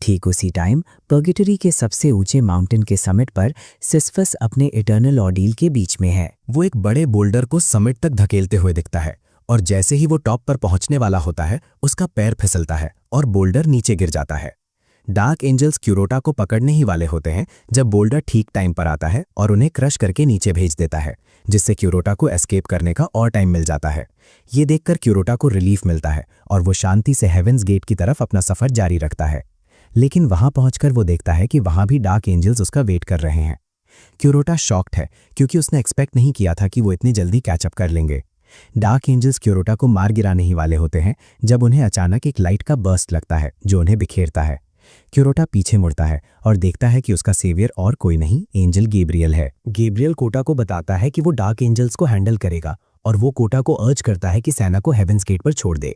ठीक उसी टाइम पर्गेटरी के सबसे ऊंचे माउंटेन के समिट पर सिस्फस अपने इटर्नल ऑर्डील के बीच में है। वो एक बड़े बोल्डर को समिट तक धकेलते हुए दिखता है और जैसे ही वो टॉप पर पहुंचने वाला होता है उसका पैर फिसलता है और बोल्डर नीचे गिर जाता है। डार्क एंजल्स क्यूरोटा को पकड़ने ही वाले होते हैं जब बोल्डर ठीक टाइम पर आता है और उन्हें क्रश करके नीचे भेज देता है, जिससे क्यूरोटा को एस्केप करने का और टाइम मिल जाता है। ये देखकर क्यूरोटा को रिलीफ मिलता है और वो शांति से हेवेंस गेट की तरफ अपना सफर जारी रखता है। लेकिन वहां पहुंचकर वो देखता है कि वहां भी डार्क एंजल्स उसका वेट कर रहे हैं। क्यूरोटा शॉक्ड है क्योंकि उसने एक्सपेक्ट नहीं किया था कि वो इतनी जल्दी कैचअप कर लेंगे। डार्क एंजल्स क्यूरोटा को मार गिराने ही वाले होते हैं जब उन्हें अचानक एक लाइट का बर्स्ट लगता है जो उन्हें बिखेरता है। क्यूरोटा पीछे मुड़ता है और देखता है कि उसका सेवियर और कोई नहीं, एंजल गैब्रियल है। गैब्रियल कोटा को बताता है कि वो डार्क एंजल्स को हैंडल करेगा और वो कोटा को अर्ज करता है कि सेना को हेवेंस गेट पर छोड़ दे।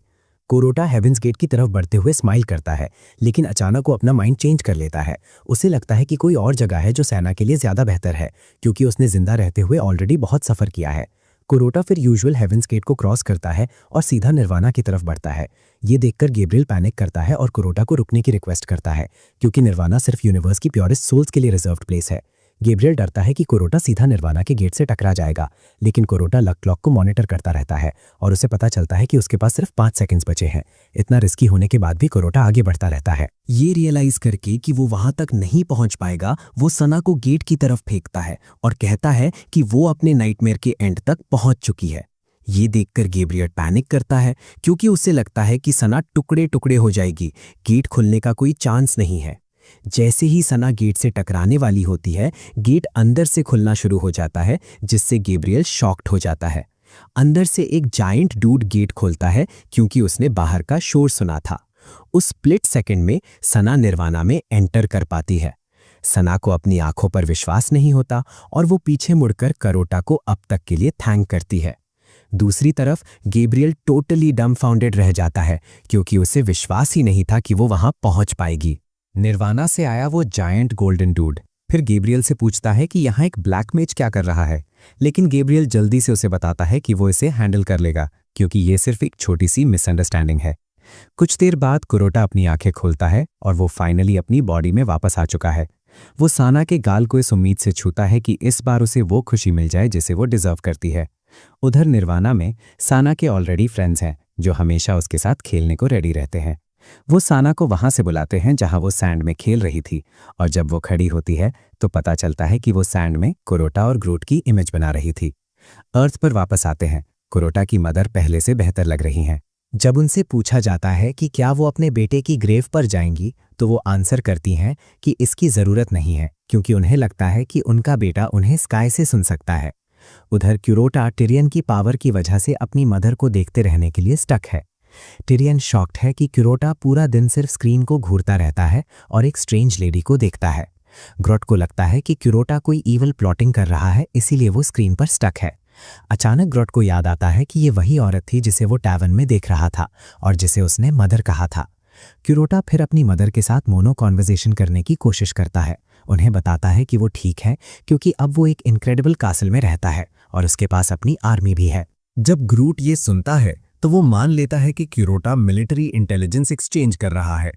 कोरोटा हेवेंस गेट की तरफ बढ़ते हुए स्माइल करता है, लेकिन अचानक वो अपना माइंड चेंज कर लेता है। उसे लगता है कि कोई और जगह है जो सेना के लिए ज्यादा बेहतर है क्योंकि उसने जिंदा रहते हुए ऑलरेडी बहुत सफर किया है। कोरोटा फिर यूजुअल हेवेंस गेट को क्रॉस करता है और सीधा निर्वाणा की तरफ बढ़ता है। ये देखकर गैब्रियल पैनिक करता है और कोरोटा को रुकने की रिक्वेस्ट करता है क्योंकि निर्वाणा सिर्फ यूनिवर्स की प्योरेस्ट सोल्स के लिए रिजर्व्ड प्लेस है। गैब्रियल डरता है कि कोरोटा सीधा निर्वाणा के गेट से टकरा जाएगा, लेकिन कोरोटा लक क्लॉक को मॉनिटर करता रहता है और उसे पता चलता है कि उसके पास सिर्फ 5 सेकंड्स बचे हैं। इतना रिस्की होने के बाद भी कोरोटा आगे बढ़ता रहता है। ये रियलाइज करके कि वो वहां तक नहीं पहुंच पाएगा, वो सना को गेट की तरफ फेंकता है और कहता है कि वो अपने नाइटमेयर के एंड तक पहुंच चुकी है। ये देखकर गैब्रियल पैनिक करता है क्योंकि उसे लगता है कि सना टुकड़े टुकड़े हो जाएगी, गेट खुलने का कोई चांस नहीं है। जैसे ही सना गेट से टकराने वाली होती है, गेट अंदर से खुलना शुरू हो जाता है, जिससे गैब्रियल शॉक्ड हो जाता है। अंदर से एक जायंट डूड गेट खोलता है क्योंकि उसने बाहर का शोर सुना था। उस स्प्लिट सेकंड में सना निर्वाणा में एंटर कर पाती है। सना को अपनी आंखों पर विश्वास नहीं होता और वो पीछे मुड़कर कोरोटा को अब तक के लिए थैंक करती है। दूसरी तरफ गैब्रियल टोटली डम्बफाउंडेड रह जाता है क्योंकि उसे विश्वास ही नहीं था कि वो वहां पहुंच पाएगी। निर्वाणा से आया वो जायंट गोल्डन डूड फिर गैब्रियल से पूछता है कि यहाँ एक ब्लैक मेज क्या कर रहा है, लेकिन गैब्रियल जल्दी से उसे बताता है कि वो इसे हैंडल कर लेगा क्योंकि ये सिर्फ एक छोटी सी मिसअंडरस्टैंडिंग है। कुछ देर बाद कोरोटा अपनी आंखें खोलता है और वो फाइनली अपनी बॉडी में वापस आ चुका है। वो साना के गाल को इस उम्मीद से छूता है कि इस बार उसे वो खुशी मिल जाए जिसे वो डिजर्व करती है। उधर निर्वाणा में साना के ऑलरेडी फ्रेंड्स हैं जो हमेशा उसके साथ खेलने को रेडी रहते हैं। वो साना को वहां से बुलाते हैं जहां वो सैंड में खेल रही थी और जब वो खड़ी होती है तो पता चलता है कि वो सैंड में कोरोटा और ग्रूट की इमेज बना रही थी। अर्थ पर वापस आते हैं। कोरोटा की मदर पहले से बेहतर लग रही हैं। जब उनसे पूछा जाता है कि क्या वो अपने बेटे की ग्रेव पर जाएंगी तो वो आंसर करती हैं कि इसकी जरूरत नहीं है क्योंकि उन्हें लगता है कि उनका बेटा उन्हें स्काई से सुन सकता है। उधर क्यूरोटा टिरियन की पावर की वजह से अपनी मदर को देखते रहने के लिए स्टक है। टिरियन शॉक्ड है कि क्यूरोटा पूरा दिन सिर्फ स्क्रीन को घूरता रहता है और एक स्ट्रेंज लेडी को देखता है। ग्रॉट को लगता है कि क्यूरोटा कोई ईवल प्लॉटिंग कर रहा है, इसीलिए वो स्क्रीन पर स्टक है। अचानक ग्रॉट को याद आता है कि ये वही औरत थी जिसे वो टैवर्न में देख रहा था और जिसे उसने मदर कहा था। क्यूरोटा फिर अपनी मदर के साथ मोनो कॉन्वर्सेशन करने की कोशिश करता है। उन्हें बताता है कि वो ठीक है क्योंकि अब वो एक इनक्रेडिबल कासल में रहता है और उसके पास अपनी आर्मी भी है। जब ग्रूट ये सुनता है तो वो मान लेता है कि क्यूरोटा मिलिट्री इंटेलिजेंस एक्सचेंज कर रहा है।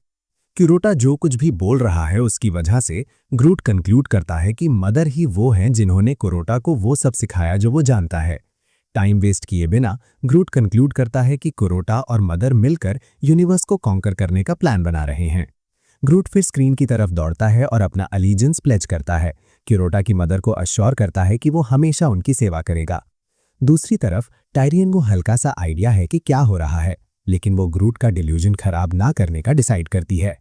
क्यूरोटा जो कुछ भी बोल रहा है उसकी वजह से ग्रूट कंक्लूड करता है कि मदर ही वो हैं जिन्होंने क्यूरोटा को वो सब सिखाया जो वो जानता है। टाइम वेस्ट किए बिना ग्रूट कंक्लूड करता है कि क्यूरोटा और मदर मिलकर यूनिवर्स को कॉन्कर करने का प्लान बना रहे हैं। ग्रूट फिर स्क्रीन की तरफ दौड़ता है और अपना अलीजेंस प्लेज करता है। क्यूरोटा की मदर को अश्योर करता है कि वो हमेशा उनकी सेवा करेगा। दूसरी तरफ टायरियन को हल्का सा आइडिया है कि क्या हो रहा है, लेकिन वो ग्रूट का डिल्यूजन खराब ना करने का डिसाइड करती है।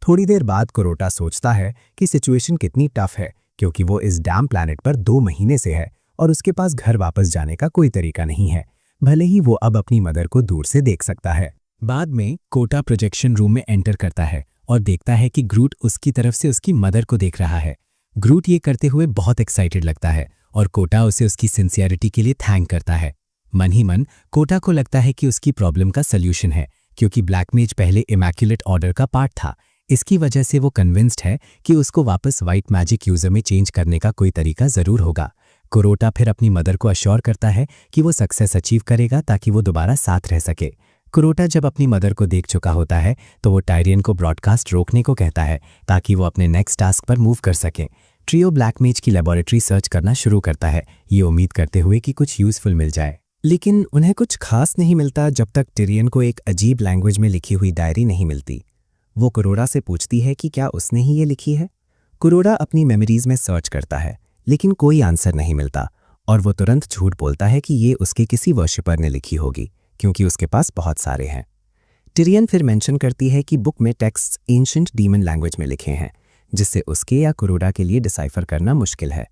थोड़ी देर बाद क्यूरोटा सोचता है कि सिचुएशन कितनी टफ है, क्योंकि वो इस डैम प्लैनेट पर 2 महीने से है और उसके पास घर वापस जाने का कोई तरीका नहीं है, भले ही वो अब अपनी मदर को दूर से देख सकता है। बाद में कोटा प्रोजेक्शन रूम में एंटर करता है और देखता है कि ग्रूट उसकी तरफ से उसकी मदर को देख रहा है। ग्रूट ये करते हुए बहुत एक्साइटेड लगता है और कोटा उसे उसकी सिंसियरिटी के लिए थैंक करता है। मन ही मन कोटा को लगता है कि उसकी प्रॉब्लम का सल्यूशन है, क्योंकि ब्लैक मेज पहले इमैक्युलेट ऑर्डर का पार्ट था। इसकी वजह से वो कन्विंस्ड है कि उसको वापस व्हाइट मैजिक यूजर में चेंज करने का कोई तरीका जरूर होगा। क्यूरोटा फिर अपनी मदर को अश्योर करता है कि वो सक्सेस अचीव करेगा ताकि वो दोबारा साथ रह सके। क्यूरोटा जब अपनी मदर को देख चुका होता है तो वो टायरियन को ब्रॉडकास्ट रोकने को कहता है ताकि वो अपने नेक्स्ट टास्क पर मूव कर सके। ट्रियो ब्लैक मेज की लेबोरेटरी सर्च करना शुरू करता है, ये उम्मीद करते हुए कि कुछ यूजफुल मिल जाए, लेकिन उन्हें कुछ खास नहीं मिलता जब तक टायरियन को एक अजीब लैंग्वेज में लिखी हुई डायरी नहीं मिलती। वो क्यूरोटा से पूछती है कि क्या उसने ही ये लिखी है। क्यूरोटा अपनी मेमोरीज में सर्च करता है, लेकिन कोई आंसर नहीं मिलता और वो तुरंत झूठ बोलता है कि ये उसके किसी वर्शिपर ने लिखी होगी, क्योंकि उसके पास बहुत सारे हैं। टायरियन फिर मेंशन करती है कि बुक में टेक्स्ट एंशिएंट डीमन लैंग्वेज में लिखे हैं, जिससे उसके या क्यूरोटा के लिए डिसाइफर करना मुश्किल है।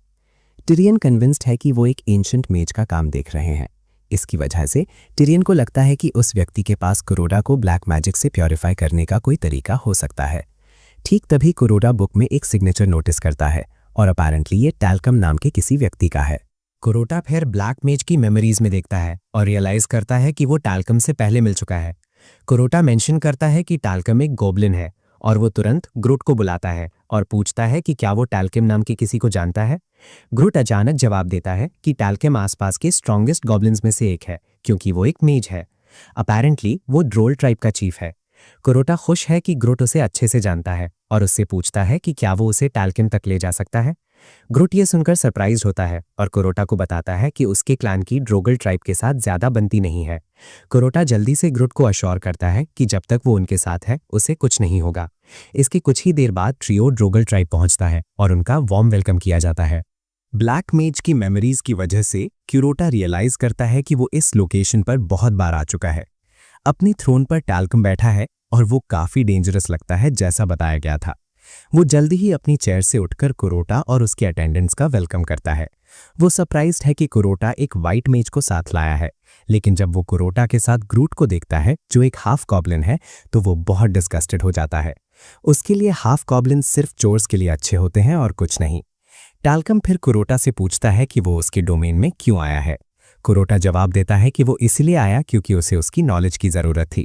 टायरियन कन्विंस्ड है कि वो एक एंशिएंट मेज का काम देख रहे हैं। इसकी वजह से टायरियन को लगता है कि उस व्यक्ति के पास क्यूरोटा को ब्लैक मैजिक से प्योरीफाई करने का कोई तरीका हो सकता है। ठीक तभी क्यूरोटा बुक में एक सिग्नेचर नोटिस करता है और अपैरेंटली ये टैल्कम नाम के किसी व्यक्ति का है। क्यूरोटा फिर ब्लैक मेज की मेमोरीज में देखता है और रियलाइज करता है कि वो टैल्कम से पहले मिल चुका है। क्यूरोटा मेंशन करता है कि टैल्कम एक गोब्लिन है और वो तुरंत ग्रूट को बुलाता है और पूछता है कि क्या वो टैल्कम नाम के किसी को जानता है। ग्रूट अचानक जवाब देता है कि टैल्कम आसपास के स्ट्रॉन्गेस्ट गॉब्लिन्स में से एक है, क्योंकि वो एक मेज है। अपैरेंटली वो ड्रोल ट्राइब का चीफ है। क्यूरोटा खुश है कि ग्रूट उसे अच्छे से जानता है और उससे पूछता है कि क्या वो उसे टैल्कम तक ले जा सकता है। ग्रूट ये सुनकर सरप्राइज होता है और क्यूरोटा को बताता है कि उसके क्लैन की ड्रोगल ट्राइब के साथ ज्यादा बनती नहीं है। क्यूरोटा जल्दी से ग्रूट को अश्योर करता है कि जब तक वो उनके साथ है उसे कुछ नहीं होगा। इसके कुछ ही देर बाद ट्रियो ड्रोगल ट्राइब पहुंचता है और उनका वार्म वेलकम किया जाता है। ब्लैक मेज की मेमोरीज की वजह से क्यूरोटा रियलाइज करता है कि वो इस लोकेशन पर बहुत बार आ चुका है। अपनी थ्रोन पर टैल्कम बैठा है और वो काफी डेंजरस लगता है, जैसा बताया गया था। वो जल्दी ही अपनी चेयर से उठकर क्यूरोटा और उसके अटेंडेंट्स का वेलकम करता है। वो सरप्राइज्ड है कि क्यूरोटा एक व्हाइट मेज को साथ लाया है, लेकिन जब वो क्यूरोटा के साथ ग्रूट को देखता है जो एक हाफ गॉब्लिन है, तो वो बहुत डिस्गस्टेड हो जाता है। उसके लिए हाफ गॉब्लिन सिर्फ चोर्स के लिए अच्छे होते हैं और कुछ नहीं। टैल्कम फिर क्यूरोटा से पूछता है कि वो उसके डोमेन में क्यों आया है। क्यूरोटा जवाब देता है कि वो इसलिए आया क्योंकि उसे उसकी नॉलेज की जरूरत थी।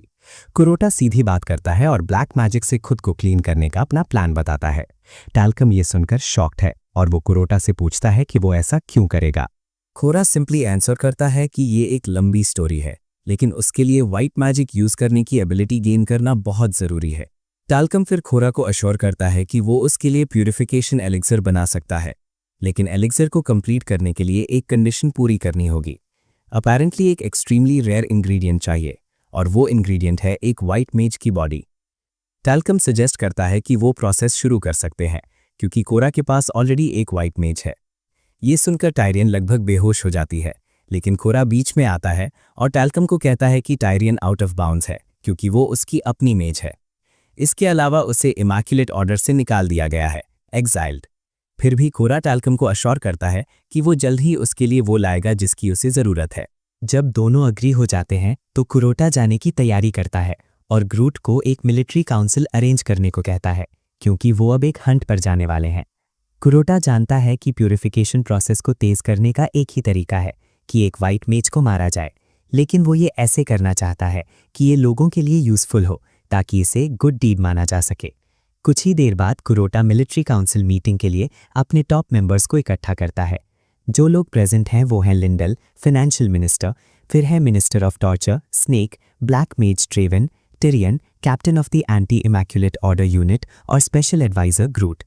क्यूरोटा सीधी बात करता है और ब्लैक मैजिक से खुद को क्लीन करने का अपना प्लान बताता है। टैल्कम ये सुनकर शॉक्ड है और वो क्यूरोटा से पूछता है कि वो ऐसा क्यों करेगा। खोरा सिंपली आंसर करता है कि ये एक लंबी स्टोरी है, लेकिन उसके लिए व्हाइट मैजिक यूज करने की एबिलिटी गेन करना बहुत जरूरी है। टैल्कम फिर खोरा को अश्योर करता है कि वो उसके लिए प्यूरिफिकेशन एलिक्सर बना सकता है, लेकिन एलिक्सर को कंप्लीट करने के लिए एक कंडीशन पूरी करनी होगी। अपैरेंटली एक एक्सट्रीमली रेयर इंग्रेडिएंट चाहिए और वो इंग्रेडिएंट है एक व्हाइट मेज की बॉडी। टैल्कम सजेस्ट करता है कि वो प्रोसेस शुरू कर सकते हैं क्योंकि कोरा के पास ऑलरेडी एक व्हाइट मेज है। ये सुनकर टायरियन लगभग बेहोश हो जाती है, लेकिन कोरा बीच में आता है और टैल्कम को कहता है कि टायरियन आउट ऑफ बाउंड्स है क्योंकि वो उसकी अपनी मेज है। इसके अलावा उसे इमैक्युलेट ऑर्डर से निकाल दिया गया है, एक्साइल्ड। फिर भी कोरा टैल्कम को अश्योर करता है कि वो जल्द ही उसके लिए वो लाएगा जिसकी उसे जरूरत है। जब दोनों अग्री हो जाते हैं तो क्यूरोटा जाने की तैयारी करता है और ग्रूट को एक मिलिट्री काउंसिल अरेंज करने को कहता है क्योंकि वो अब एक हंट पर जाने वाले हैं। क्यूरोटा जानता है कि प्यूरिफिकेशन प्रोसेस को तेज करने का एक ही तरीका है कि एक व्हाइट मेज को मारा जाए, लेकिन वो ये ऐसे करना चाहता है कि ये लोगों के लिए यूजफुल हो ताकि इसे गुड डीड माना जा सके। कुछ ही देर बाद क्यूरोटा मिलिट्री काउंसिल मीटिंग के लिए अपने टॉप मेंबर्स को इकट्ठा करता है। जो लोग प्रेजेंट हैं वो हैं लिंडल, फाइनेंशियल मिनिस्टर, फिर है minister of torture snake, black maze Trevan, Tyrion, captain of the anti immaculate order unit और स्पेशल एडवाइजर ग्रूट।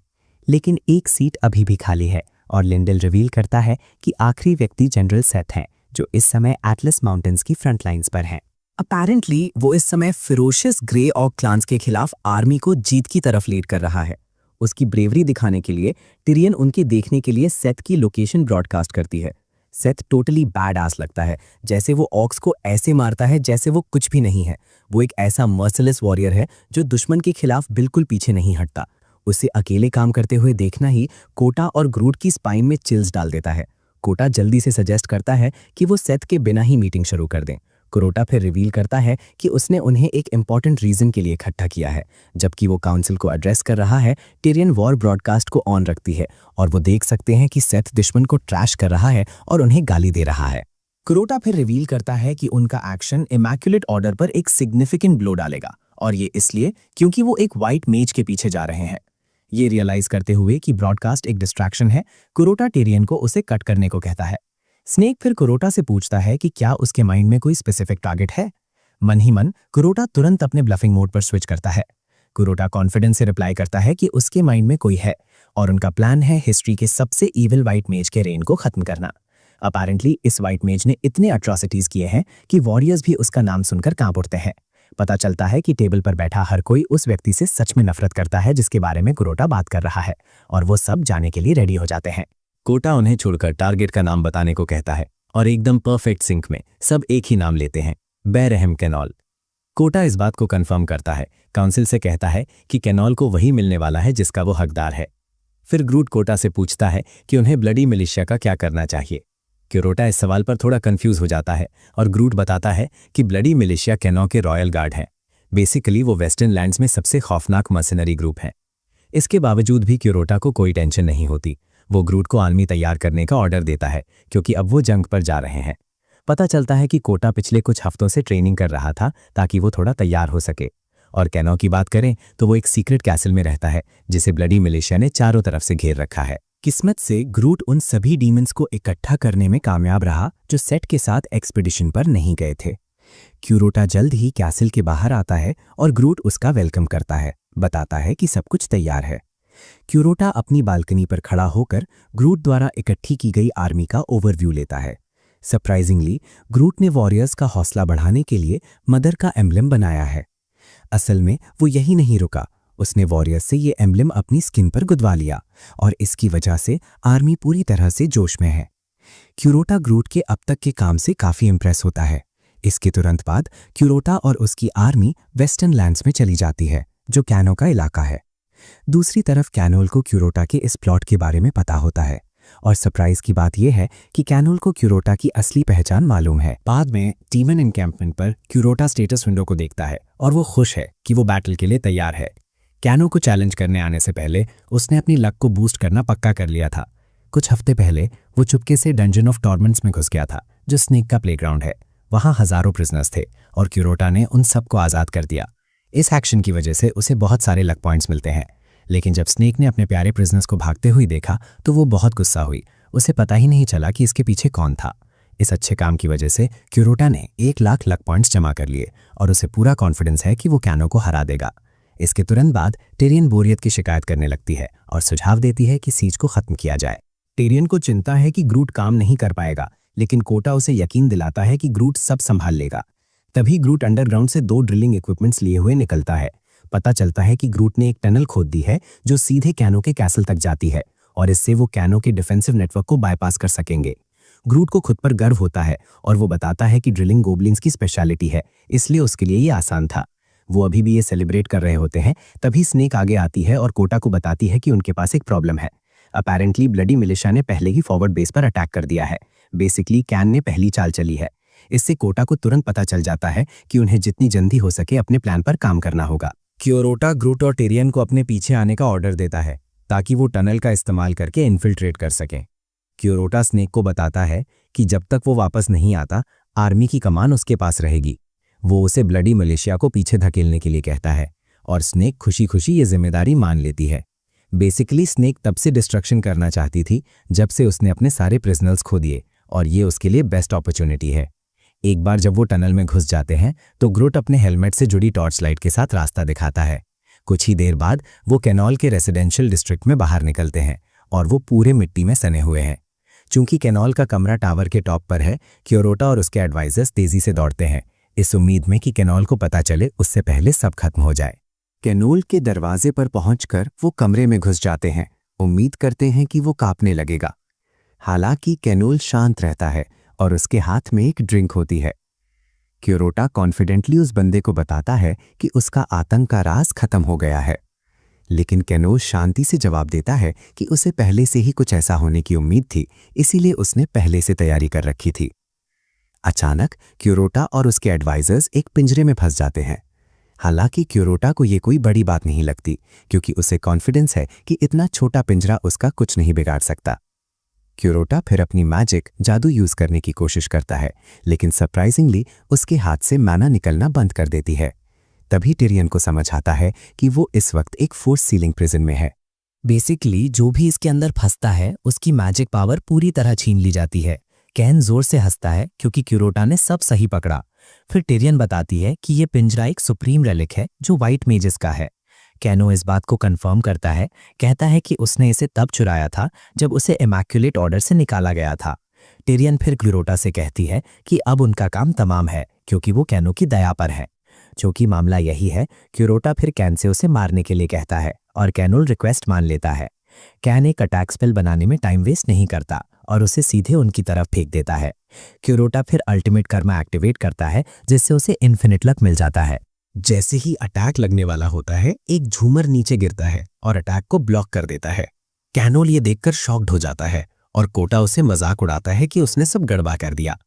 लेकिन एक सीट अभी भी खाली है और लिंडल रिवील करता है कि आखिरी व्यक्ति जनरल सेथ हैं जो इस समय एटलस माउंटेन्स की फ्रंट लाइन्स पर हैं। अपेरेंटली वो इस समय फिरोशियस ग्रे ऑक क्लान्स के खिलाफ आर्मी को जीत की तरफ लीड कर रहा है। उसकी ब्रेवरी दिखाने के लिए टिरियन उनकी देखने के लिए सेथ की लोकेशन ब्रॉडकास्ट करती है। सेथ टोटली बैड आस लगता है, जैसे वो ऑक्स को ऐसे मारता है जैसे वो कुछ भी नहीं है। वो एक ऐसा मर्सिलेस वॉरियर है जो दुश्मन के खिलाफ बिल्कुल पीछे नहीं हटता। उसे अकेले काम करते हुए देखना ही कोटा और ग्रूट की स्पाइन में चिल्स डाल देता है। कोटा जल्दी से सजेस्ट करता है कि वो सेथ के बिना ही मीटिंग शुरू कर दें। कुरोटा फिर रिवील करता है कि उसने उन्हें एक इंपॉर्टेंट रीजन के लिए इकट्ठा किया है। जबकि वो काउंसिल को एड्रेस कर रहा है, टिरियन वॉर ब्रॉडकास्ट को ऑन रखती है और वो देख सकते हैं कि सेथ दुश्मन को ट्रैश कर रहा है और उन्हें गाली दे रहा है। कुरोटा फिर रिवील करता है कि उनका एक्शन इमैक्युलेट ऑर्डर पर एक सिग्निफिकेंट ब्लो डालेगा, और ये इसलिए क्योंकि वो एक व्हाइट मेज के पीछे जा रहे हैं। ये रियलाइज करते हुए कि ब्रॉडकास्ट एक डिस्ट्रैक्शन है, कुरोटा टिरियन को उसे कट करने को कहता है। स्नेक फिर कुरोटा से पूछता है कि क्या उसके माइंड में कोई स्पेसिफिक टारगेट है। मन ही मन कुरोटा तुरंत अपने ब्लफिंग मोड पर स्विच करता है। कुरोटा कॉन्फिडेंस से रिप्लाई करता है कि उसके माइंड में कोई है और उनका प्लान है हिस्ट्री के सबसे इविल व्हाइट मेज के रेन को खत्म करना। अपेरेंटली इस व्हाइट मेज ने इतने अट्रॉसिटीज किए हैं कि वॉरियर्स भी उसका नाम सुनकर कांप उठते हैं। पता चलता है कि टेबल पर बैठा हर कोई उस व्यक्ति से सच में नफरत करता है जिसके बारे में कुरोटा बात कर रहा है, और वो सब जाने के लिए रेडी हो जाते हैं। कोटा उन्हें छोड़कर टारगेट का नाम बताने को कहता है और एकदम परफेक्ट सिंक में सब एक ही नाम लेते हैं, बेरहम कैनॉल। कोटा इस बात को कंफर्म करता है, काउंसिल से कहता है कि कैनॉल को वही मिलने वाला है जिसका वो हकदार है। फिर ग्रूट कोटा से पूछता है कि उन्हें ब्लडी मिलिशिया का क्या करना चाहिए। क्यूरोटा इस सवाल पर थोड़ा कंफ्यूज हो जाता है और ग्रूट बताता है कि ब्लडी मिलिशिया कैनॉ के रॉयल गार्ड हैं। बेसिकली वो वेस्टर्न लैंड्स में सबसे खौफनाक मर्सिनरी ग्रुप है। इसके बावजूद भी क्यूरोटा को कोई टेंशन नहीं होती। वो ग्रूट को आर्मी तैयार करने का ऑर्डर देता है क्योंकि अब वो जंग पर जा रहे हैं। पता चलता है कि कोटा पिछले कुछ हफ्तों से ट्रेनिंग कर रहा था ताकि वो थोड़ा तैयार हो सके। और कैनॉ की बात करें तो वो एक सीक्रेट कैसल में रहता है जिसे ब्लडी मिलिशिया ने चारों तरफ से घेर रखा है। किस्मत से ग्रूट उन सभी डीमंस को इकट्ठा करने में कामयाब रहा जो सेट के साथ एक्सपीडिशन पर नहीं गए थे। क्यूरोटा जल्द ही कैसल के बाहर आता है और ग्रूट उसका वेलकम करता है, बताता है कि सब कुछ तैयार है। क्यूरोटा अपनी बालकनी पर खड़ा होकर ग्रूट द्वारा इकट्ठी की गई आर्मी का ओवरव्यू लेता है। सरप्राइजिंगली ग्रूट ने वॉरियर्स का हौसला बढ़ाने के लिए मदर का एम्ब्लेम बनाया है। असल में वो यही नहीं रुका, उसने वॉरियर्स से ये एम्ब्लेम अपनी स्किन पर गुदवा लिया और इसकी वजह से आर्मी पूरी तरह से जोश में है। क्यूरोटा ग्रूट के अब तक के काम से काफी इंप्रेस होता है। इसके तुरंत बाद क्यूरोटा और उसकी आर्मी वेस्टर्न लैंड्स में चली जाती है जो कैनो का इलाका है। दूसरी तरफ कैनोल को क्यूरोटा के इस प्लॉट के बारे में पता होता है और सरप्राइज की बात यह है कि कैनोल को क्यूरोटा की असली पहचान मालूम है। बाद में टीमन एनकैंपमेंट पर क्यूरोटा स्टेटस विंडो को देखता है और वो खुश है कि वो बैटल के लिए तैयार है। कैनो को चैलेंज करने आने से पहले उसने अपनी लक को बूस्ट करना पक्का कर लिया था। कुछ हफ्ते पहले वो चुपके से डंजन ऑफ टॉर्मेंट्स में घुस गया था जो स्नेक का प्लेग्राउंड है। वहां हजारों प्रिजनर्स थे और क्यूरोटा ने उन सबको आजाद कर दिया। इस एक्शन की वजह से उसे बहुत सारे लक पॉइंट्स मिलते हैं। लेकिन जब स्नेक ने अपने प्यारे प्रिजनर्स को भागते हुए देखा तो वो बहुत गुस्सा हुई। उसे पता ही नहीं चला कि इसके पीछे कौन था। इस अच्छे काम की वजह से क्यूरोटा ने 1 लाख लक पॉइंट्स जमा कर लिए और उसे पूरा कॉन्फिडेंस है कि वो कैनो को हरा देगा। इसके तुरंत बाद टिरियन बोरियत की शिकायत करने लगती है और सुझाव देती है कि सीज को खत्म किया जाए। टिरियन को चिंता है कि ग्रूट काम नहीं कर पाएगा, लेकिन कोटा उसे यकीन दिलाता है कि ग्रूट सब संभाल लेगा। तभी ग्रूट अंडरग्राउंड से 2 ड्रिलिंग इक्विपमेंट्स लिए हुए निकलता है। पता चलता है कि ग्रूट ने एक टनल खोद दी है जो सीधे कैनो के कैसल तक जाती है और इससे वो कैनो के डिफेंसिव नेटवर्क को बाईपास कर सकेंगे। ग्रूट को खुद पर गर्व होता है और वो बताता है कि ड्रिलिंग गोबलिन्स की स्पेशलिटी है, इसलिए उसके लिए ये आसान था। वो अभी भी ये सेलिब्रेट कर रहे होते हैं, तभी स्नेक आगे आती है और कोटा को बताती है कि उनके पास एक प्रॉब्लम है। अपेरेंटली ब्लडी मिलिशिया ने पहले ही फॉरवर्ड बेस पर अटैक कर दिया है। बेसिकली कैन ने पहली चाल चली है। इससे कोटा को तुरंत पता चल जाता है कि उन्हें जितनी जल्दी हो सके अपने प्लान पर काम करना होगा। क्यूरोटा ग्रूट और टिरियन को अपने पीछे आने का ऑर्डर देता है ताकि वो टनल का इस्तेमाल करके इन्फिल्ट्रेट कर सकें। क्यूरोटा स्नेक को बताता है कि जब तक वो वापस नहीं आता आर्मी की कमान उसके पास रहेगी। वो उसे ब्लडी मिलिशिया को पीछे धकेलने के लिए कहता है और स्नेक खुशी खुशी ये जिम्मेदारी मान लेती है। बेसिकली स्नेक तब से डिस्ट्रक्शन करना चाहती थी जब से उसने अपने सारे प्रिजनर्स खो दिए और ये उसके लिए बेस्ट अपॉर्चुनिटी है। एक बार जब वो टनल में घुस जाते हैं तो ग्रूट अपने हेलमेट से जुड़ी टॉर्च लाइट के साथ रास्ता दिखाता है। कुछ ही देर बाद वो कैनॉल के रेसिडेंशियल डिस्ट्रिक्ट में बाहर निकलते हैं और वो पूरे मिट्टी में सने हुए हैं। चूंकि कैनॉल का कमरा टावर के टॉप पर है, क्यूरोटा और उसके एडवाइजर्स तेजी से दौड़ते हैं। इस उम्मीद में कि कैनोल को पता चले उससे पहले सब खत्म हो जाए। कैनोल के दरवाजे पर पहुंचकर वो कमरे में घुस जाते हैं, उम्मीद करते हैं कि वो कांपने लगेगा। हालांकि कैनोल शांत रहता है और उसके हाथ में एक ड्रिंक होती है। क्यूरोटा कॉन्फिडेंटली उस बंदे को बताता है कि उसका आतंक का राज खत्म हो गया है, लेकिन कैनोल शांति से जवाब देता है कि उसे पहले से ही कुछ ऐसा होने की उम्मीद थी, इसीलिए उसने पहले से तैयारी कर रखी थी। अचानक क्यूरोटा और उसके एडवाइजर्स एक पिंजरे में फंस जाते हैं। हालांकि क्यूरोटा को ये कोई बड़ी बात नहीं लगती, क्योंकि उसे कॉन्फिडेंस है कि इतना छोटा पिंजरा उसका कुछ नहीं बिगाड़ सकता। क्यूरोटा फिर अपनी मैजिक जादू यूज करने की कोशिश करता है, लेकिन सरप्राइजिंगली उसके हाथ से मैना निकलना बंद कर देती है। तभी टिरियन को समझ आता है कि वो इस वक्त एक फोर्स सीलिंग प्रिजन में है। बेसिकली जो भी इसके अंदर फंसता है उसकी मैजिक पावर पूरी तरह छीन ली जाती है। कैन जोर से हंसता है क्योंकि क्यूरोटा ने सब सही पकड़ा। फिर टिरियन बताती है कि ये पिंजरा एक सुप्रीम रेलिक है जो व्हाइट मेजेस का है। कैनो इस बात को कंफर्म करता है, कहता है कि उसने इसे तब चुराया था जब उसे इमैक्युलेट ऑर्डर से निकाला गया था। टिरियन फिर क्यूरोटा से कहती है कि अब उनका काम तमाम है क्योंकि वो कैनो की दया पर है। जो कि मामला यही है, क्यूरोटा फिर कैन से उसे मारने के लिए कहता है और कैनोल रिक्वेस्ट मान लेता है। कैन एक अटैक स्पेल बनाने में टाइम वेस्ट नहीं करता और उसे सीधे उनकी तरफ फेंक देता है। क्यूरोटा फिर अल्टीमेट कर्मा एक्टिवेट करता है जिससे उसे इन्फिनिट लक मिल जाता है। जैसे ही अटैक लगने वाला होता है, एक झूमर नीचे गिरता है और अटैक को ब्लॉक कर देता है। कैनोल ये देखकर शॉक्ड हो जाता है और कोटा उसे मजाक उड़ाता है कि उसने सब गड़बड़ कर दिया।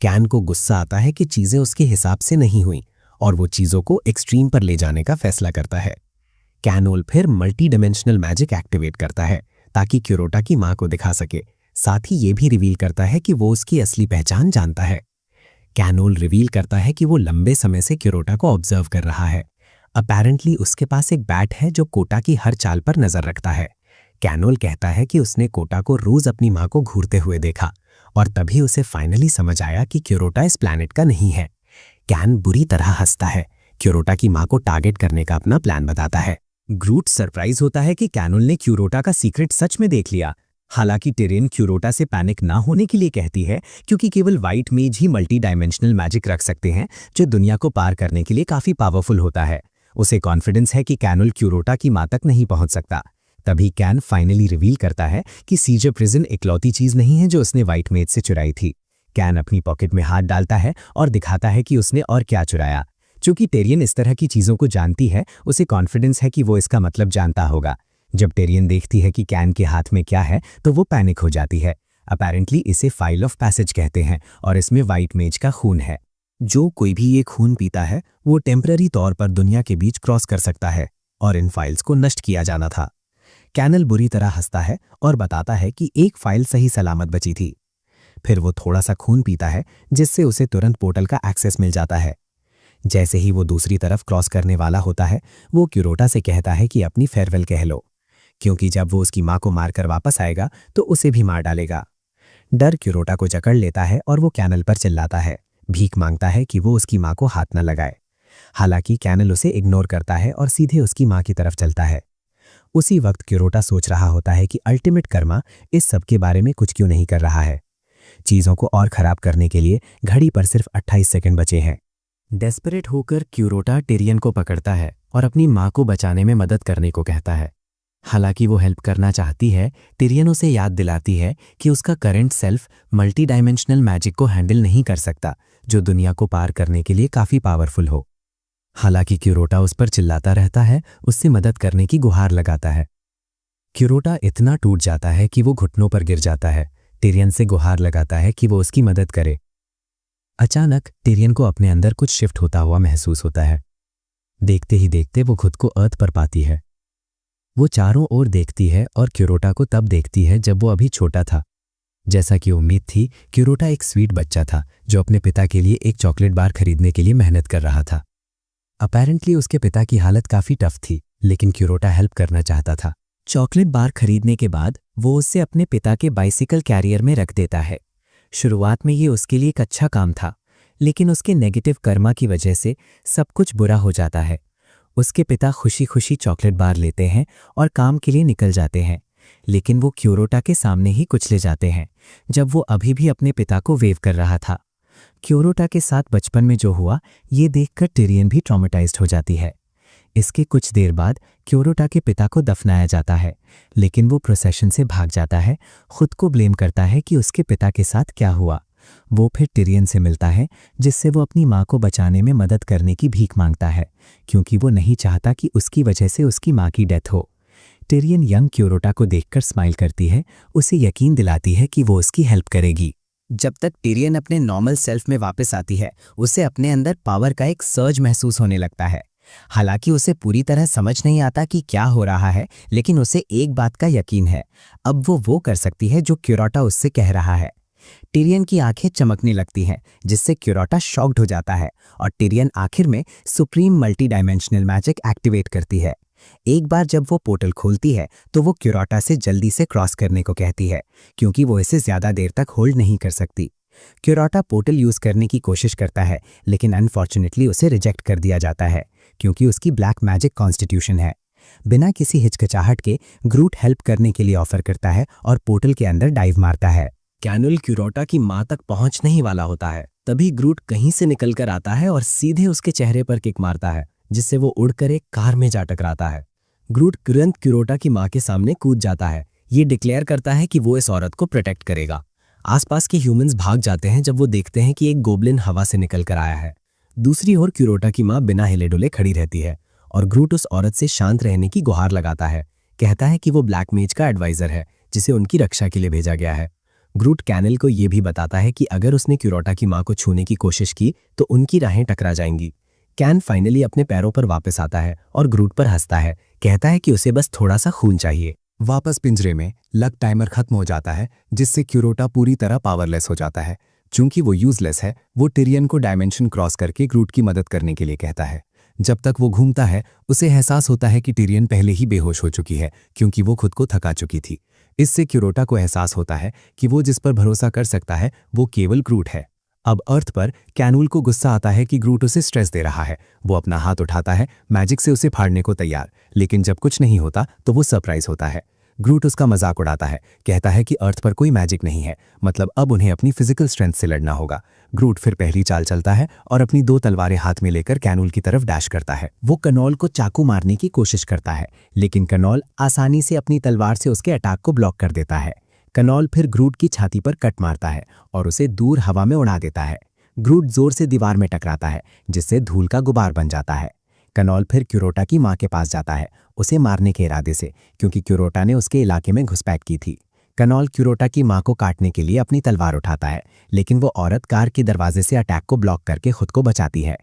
कैन को गुस्सा आता है कि चीजें उसके हिसाब से नहीं हुई और वो चीजों को एक्सट्रीम पर ले जाने का फैसला करता है। कैनोल फिर मल्टी डिमेंशनल मैजिक एक्टिवेट करता है ताकि क्यूरोटा की मां को दिखा सके। साथ ही ये भी रिवील करता है कि वो उसकी असली पहचान जानता है। कैनोल रिवील करता है कि वो लंबे समय से क्यूरोटा को ऑब्जर्व कर रहा है। अपैरेंटली उसके पास एक बैट है जो कोटा की हर चाल पर नजर रखता है। कैनोल कहता है कि उसने कोटा को रोज अपनी मां को घूरते हुए देखा और तभी उसे फाइनली समझ आया कि क्यूरोटा इस प्लैनेट का नहीं है। कैन बुरी तरह हंसता है, क्यूरोटा की मां को टारगेट करने का अपना प्लान बताता है। ग्रूट सरप्राइज होता है कि कैनोल ने क्यूरोटा का सीक्रेट सच में देख लिया। हालांकि टिरियन क्यूरोटा से पैनिक ना होने के लिए कहती है, क्योंकि केवल व्हाइट मेज ही मल्टी डायमेंशनल मैजिक रख सकते हैं जो दुनिया को पार करने के लिए काफी पावरफुल होता है। उसे कॉन्फिडेंस है कि कैनोल क्यूरोटा की मां तक नहीं पहुंच सकता। तभी कैन फाइनली रिवील करता है कि सीजर प्रिजन इकलौती चीज नहीं है जो उसने व्हाइट मेज से चुराई थी। कैन अपनी पॉकेट में हाथ डालता है और दिखाता है कि उसने और क्या चुराया। चूंकि टिरियन इस तरह की चीजों को जानती है, उसे कॉन्फिडेंस है कि वो इसका मतलब जानता होगा। जब टिरियन देखती है कि कैन के हाथ में क्या है तो वो पैनिक हो जाती है। अपैरेंटली इसे फाइल ऑफ पैसेज कहते हैं और इसमें व्हाइट मेज का खून है। जो कोई भी ये खून पीता है वो टेम्पररी तौर पर दुनिया के बीच क्रॉस कर सकता है और इन फाइल्स को नष्ट किया जाना था। कैनल बुरी तरह हंसता है और बताता है कि एक फाइल सही सलामत बची थी। फिर वो थोड़ा सा खून पीता है जिससे उसे तुरंत पोर्टल का एक्सेस मिल जाता है। जैसे ही वो दूसरी तरफ क्रॉस करने वाला होता है, वो क्यूरोटा से कहता है कि अपनी फेयरवेल कह लो, क्योंकि जब वो उसकी मां को मारकर वापस आएगा तो उसे भी मार डालेगा। डर क्यूरोटा को जकड़ लेता है और वो कैनल पर चिल्लाता है, भीख मांगता है कि वो उसकी मां को हाथ न लगाए। हालांकि कैनल उसे इग्नोर करता है और सीधे उसकी मां की तरफ चलता है। उसी वक्त क्यूरोटा सोच रहा होता है कि अल्टीमेट कर्मा इस सब के बारे में कुछ क्यों नहीं कर रहा है। चीजों को और खराब करने के लिए घड़ी पर सिर्फ 28 सेकंड बचे हैं। डेस्परेट होकर क्यूरोटा टिरियन को पकड़ता है और अपनी मां को बचाने में मदद करने को कहता है। हालांकि वो हेल्प करना चाहती है, टिरियन उसे याद दिलाती है कि उसका current self multi dimensional magic को हैंडल नहीं कर सकता, जो दुनिया को पार करने के लिए काफी पावरफुल हो। हालांकि क्यूरोटा उस पर चिल्लाता रहता है, उससे मदद करने की गुहार लगाता है। क्यूरोटा इतना टूट जाता है कि वो घुटनों पर गिर जाता है। टिरियन से गुहार लगाता है कि वो उसकी मदद करे। अचानक टिरियन को अपने अंदर कुछ शिफ्ट होता हुआ महसूस होता है। देखते ही देखते वो खुद को अर्थ पर पाती है। वो चारों ओर देखती है और क्यूरोटा को तब देखती है जब वो अभी छोटा था। जैसा कि उम्मीद थी, क्यूरोटा एक स्वीट बच्चा था जो अपने पिता के लिए एक चॉकलेट बार खरीदने के लिए मेहनत कर रहा था। अपैरेंटली उसके पिता की हालत काफी टफ थी, लेकिन क्यूरोटा हेल्प करना चाहता था। चॉकलेट बार खरीदने के बाद वो उसे अपने पिता के बाइसिकल कैरियर में रख देता है। शुरुआत में ये उसके लिए एक अच्छा काम था, लेकिन उसके नेगेटिव कर्मा की वजह से सब कुछ बुरा हो जाता है। उसके पिता खुशी खुशी चॉकलेट बार लेते हैं और काम के लिए निकल जाते हैं, लेकिन वो क्यूरोटा के सामने ही कुचले जाते हैं जब वो अभी भी अपने पिता को वेव कर रहा था। क्यूरोटा के साथ बचपन में जो हुआ ये देखकर टिरियन भी ट्रॉमेटाइज्ड हो जाती है। इसके कुछ देर बाद क्यूरोटा के पिता को दफनाया जाता है, लेकिन वो प्रोसेशन से भाग जाता है, खुद को ब्लेम करता है कि उसके पिता के साथ क्या हुआ। वो फिर टिरियन से मिलता है, जिससे वो अपनी माँ को बचाने में मदद करने की भीख मांगता है, क्योंकि वो नहीं चाहता कि उसकी वजह से उसकी माँ की डेथ हो। टिरियन यंग क्यूरोटा को देखकर स्माइल करती है, उसे यकीन दिलाती है कि वो उसकी हेल्प करेगी। जब तक टिरियन अपने नॉर्मल सेल्फ में वापस आती है, उसे अपने अंदर पावर का एक सर्ज महसूस होने लगता है। हालांकि उसे पूरी तरह समझ नहीं आता कि क्या हो रहा है, लेकिन उसे एक बात का यकीन है, अब वो कर सकती है जो क्यूरोटा उससे कह रहा है। टिरियन की आंखें चमकने लगती हैं, जिससे क्यूरोटा शॉक्ड हो जाता है और टिरियन आखिर में supreme multi dimensional magic activate करती है। एक बार जब वो पोर्टल खोलती है तो वो क्यूरोटा से जल्दी से क्रॉस करने को कहती है, क्योंकि वो इसे ज्यादा देर तक होल्ड नहीं कर सकती। क्यूरोटा पोर्टल यूज करने की कोशिश करता है, लेकिन अनफॉर्चुनेटली उसे रिजेक्ट कर दिया जाता है, क्योंकि उसकी ब्लैक मैजिक कॉन्स्टिट्यूशन है। बिना किसी हिचकिचाहट के ग्रूट हेल्प करने के लिए ऑफर करता है और पोर्टल के अंदर डाइव मारता है। कैनुल क्यूरोटा की माँ तक पहुंच नहीं वाला होता है, तभी ग्रूट कहीं से निकलकर आता है और सीधे उसके चेहरे पर किक मारता है, जिससे वो उड़कर एक कार में जा टकराता है। ग्रूट तुरंत क्यूरोटा की माँ के सामने कूद जाता है। ये डिक्लेयर करता है कि वो इस औरत को प्रोटेक्ट करेगा। आसपास के ह्यूमंस भाग जाते हैं जब वो देखते हैं कि एक गोब्लिन हवा से निकलकर आया है। दूसरी ओर क्यूरोटा की माँ बिना हिले डुले खड़ी रहती है और ग्रूट उस औरत से शांत रहने की गुहार लगाता है। कहता है कि वो ब्लैक मेज का एडवाइजर है, जिसे उनकी रक्षा के लिए भेजा गया है। ग्रूट कैनल को यह भी बताता है कि अगर उसने क्यूरोटा की माँ को छूने की कोशिश की तो उनकी राहें टकरा जाएंगी। कैन फाइनली अपने पैरों पर वापस आता है और ग्रूट पर हंसता है, कहता है कि उसे बस थोड़ा सा खून चाहिए। वापस पिंजरे में लक टाइमर खत्म हो जाता है, जिससे क्यूरोटा पूरी तरह पावरलेस हो जाता है। चूंकि वो यूजलेस है, वो टिरियन को डायमेंशन क्रॉस करके ग्रूट की मदद करने के लिए कहता है। जब तक वो घूमता है, उसे एहसास होता है कि टिरियन पहले ही बेहोश हो चुकी है, क्योंकि वो खुद को थका चुकी थी। इससे क्यूरोटा को एहसास होता है कि वो जिस पर भरोसा कर सकता है वो केवल ग्रूट है। अब अर्थ पर कैनुल को गुस्सा आता है कि ग्रूट उसे स्ट्रेस दे रहा है। वो अपना हाथ उठाता है, मैजिक से उसे फाड़ने को तैयार, लेकिन जब कुछ नहीं होता तो वो सरप्राइज होता है। ग्रूट उसका मजाक उड़ाता है, कहता है कि अर्थ पर कोई मैजिक नहीं है, मतलब अब उन्हें अपनी फिजिकल स्ट्रेंथ से लड़ना होगा। ग्रूट फिर पहली चाल चलता है और अपनी 2 तलवारें हाथ में लेकर कैनुल की तरफ डैश करता है। वो कनॉल को चाकू मारने की कोशिश करता है, लेकिन कनॉल आसानी से अपनी तलवार से उसके अटैक को ब्लॉक कर देता है। कनॉल फिर ग्रूट की छाती पर कट मारता है और उसे दूर हवा में उड़ा देता है। ग्रूट जोर से दीवार में टकराता है, जिससे धूल का गुबार बन जाता है। कनॉल फिर क्यूरोटा की माँ के पास जाता है, उसे मारने के इरादे से, क्योंकि क्यूरोटा ने उसके इलाके में घुसपैठ की थी। कनॉल क्यूरोटा की माँ को काटने के लिए अपनी तलवार उठाता है, लेकिन वो औरत कार के दरवाजे से अटैक को ब्लॉक करके खुद को बचाती है।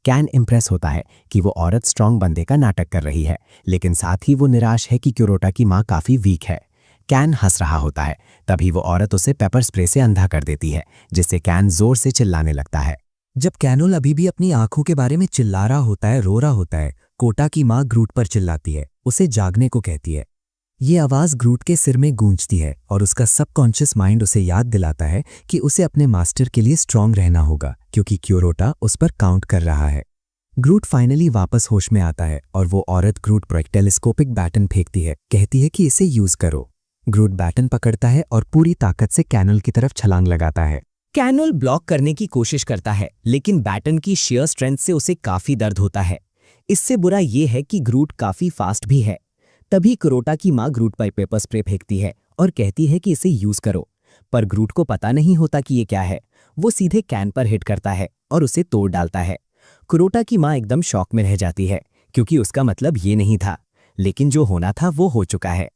कैन इम्प्रेस होता है कि वो औरत स्ट्रांग बंदे का नाटक कर रही है, लेकिन साथ ही वो निराश है कि क्यूरोटा की माँ काफी वीक है। कैन हंस रहा होता है, तभी वो औरत उसे पेपर स्प्रे से अंधा कर देती है, जिससे कैन जोर से चिल्लाने लगता है। जब कैनुल अभी भी अपनी आंखों के बारे में चिल्ला रहा होता है, रो रहा होता है, कोटा की माँ ग्रूट पर चिल्लाती है, उसे जागने को कहती है। ये आवाज ग्रूट के सिर में गूंजती है और उसका सबकॉन्शियस माइंड उसे याद दिलाता है कि उसे अपने मास्टर के लिए स्ट्रांग रहना होगा, क्योंकि क्यूरोटा उस पर काउंट कर रहा है। ग्रूट फाइनली वापस होश में आता है और वो औरत ग्रूट पर एक टेलीस्कोपिक बैटन फेंकती है, कहती है कि इसे यूज करो। ग्रूट बैटन पकड़ता है और पूरी ताकत से कैनुल की तरफ छलांग लगाता है। कैनुल ब्लॉक करने की कोशिश करता है, लेकिन बैटन की शेयर स्ट्रेंथ से उसे काफी दर्द होता है। इससे बुरा यह है कि ग्रूट काफी फास्ट भी है। तभी क्यूरोटा की माँ ग्रूट पर पेपर स्प्रे फेंकती है और कहती है कि इसे यूज करो, पर ग्रूट को पता नहीं होता कि ये क्या है। वो सीधे कैन पर हिट करता है और उसे तोड़ डालता है। क्यूरोटा की माँ एकदम शॉक में रह जाती है, क्योंकि उसका मतलब ये नहीं था, लेकिन जो होना था वो हो चुका है।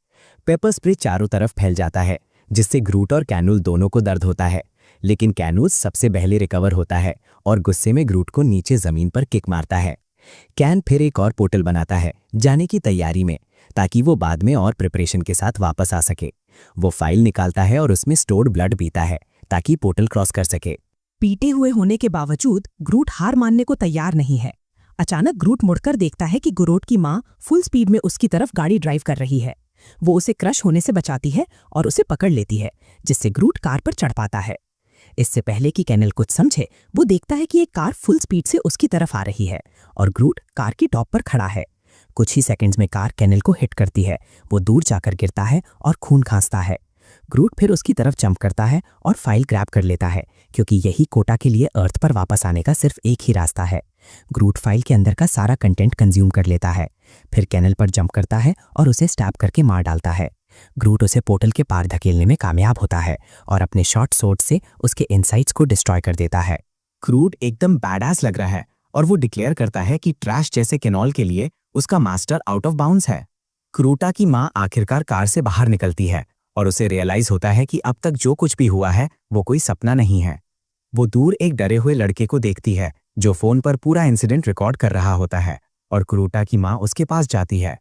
पेपर स्प्रे चारों तरफ फैल जाता है, जिससे ग्रूट और कैनुल दोनों को दर्द होता है, लेकिन कैनुल सबसे पहले रिकवर होता है और गुस्से में ग्रूट को नीचे जमीन पर किक मारता है। कैन फिर एक और पोर्टल बनाता है जाने की तैयारी में, ताकि वो बाद में और प्रिपरेशन के साथ वापस आ सके। वो फाइल निकालता है और उसमें स्टोर्ड ब्लड पीता है ताकि पोर्टल क्रॉस कर सके। पीटे हुए होने के बावजूद ग्रूट हार मानने को तैयार नहीं है। अचानक ग्रूट मुड़कर देखता है कि ग्रूट की माँ फुल स्पीड में उसकी तरफ गाड़ी ड्राइव कर रही है। वो उसे क्रश होने से बचाती है और उसे पकड़ लेती है, जिससे ग्रूट कार पर चढ़ पाता है। इससे पहले कि कैनल कुछ समझे, वो देखता है कि एक कार फुल स्पीड से उसकी तरफ आ रही है और ग्रूट कार की टॉप पर खड़ा है। कुछ ही सेकंड्स में कार कैनल को हिट करती है। वो दूर जाकर गिरता है और खून खांसता है। ग्रूट फिर उसकी तरफ जंप करता है और फाइल ग्रैब कर लेता है, क्योंकि यही कोटा के लिए अर्थ पर वापस आने का सिर्फ एक ही रास्ता है। ग्रूट फाइल के अंदर का सारा कंटेंट कंज्यूम कर लेता है, फिर कैनल पर जंप करता है और उसे स्टैब करके मार डालता है। ग्रूट उसे पोर्टल के पार धकेलने में कामयाब होता है और अपने शॉर्ट सोर्ड से उसके इनसाइट्स को डिस्ट्रॉय कर देता है। ग्रूट एकदम बैडास लग रहा है और वो डिक्लेयर करता है कि ट्रैश जैसे कैनॉल के लिए उसका मास्टर आउट ऑफ बाउंड्स है। क्रूटा की माँ आखिरकार कार से बाहर निकलती है और उसे रियलाइज होता है कि अब तक जो कुछ भी हुआ है वो कोई सपना नहीं है। वो दूर एक डरे हुए लड़के को देखती है जो फोन पर पूरा इंसिडेंट रिकॉर्ड कर रहा होता है और क्रूटा की माँ उसके पास जाती है।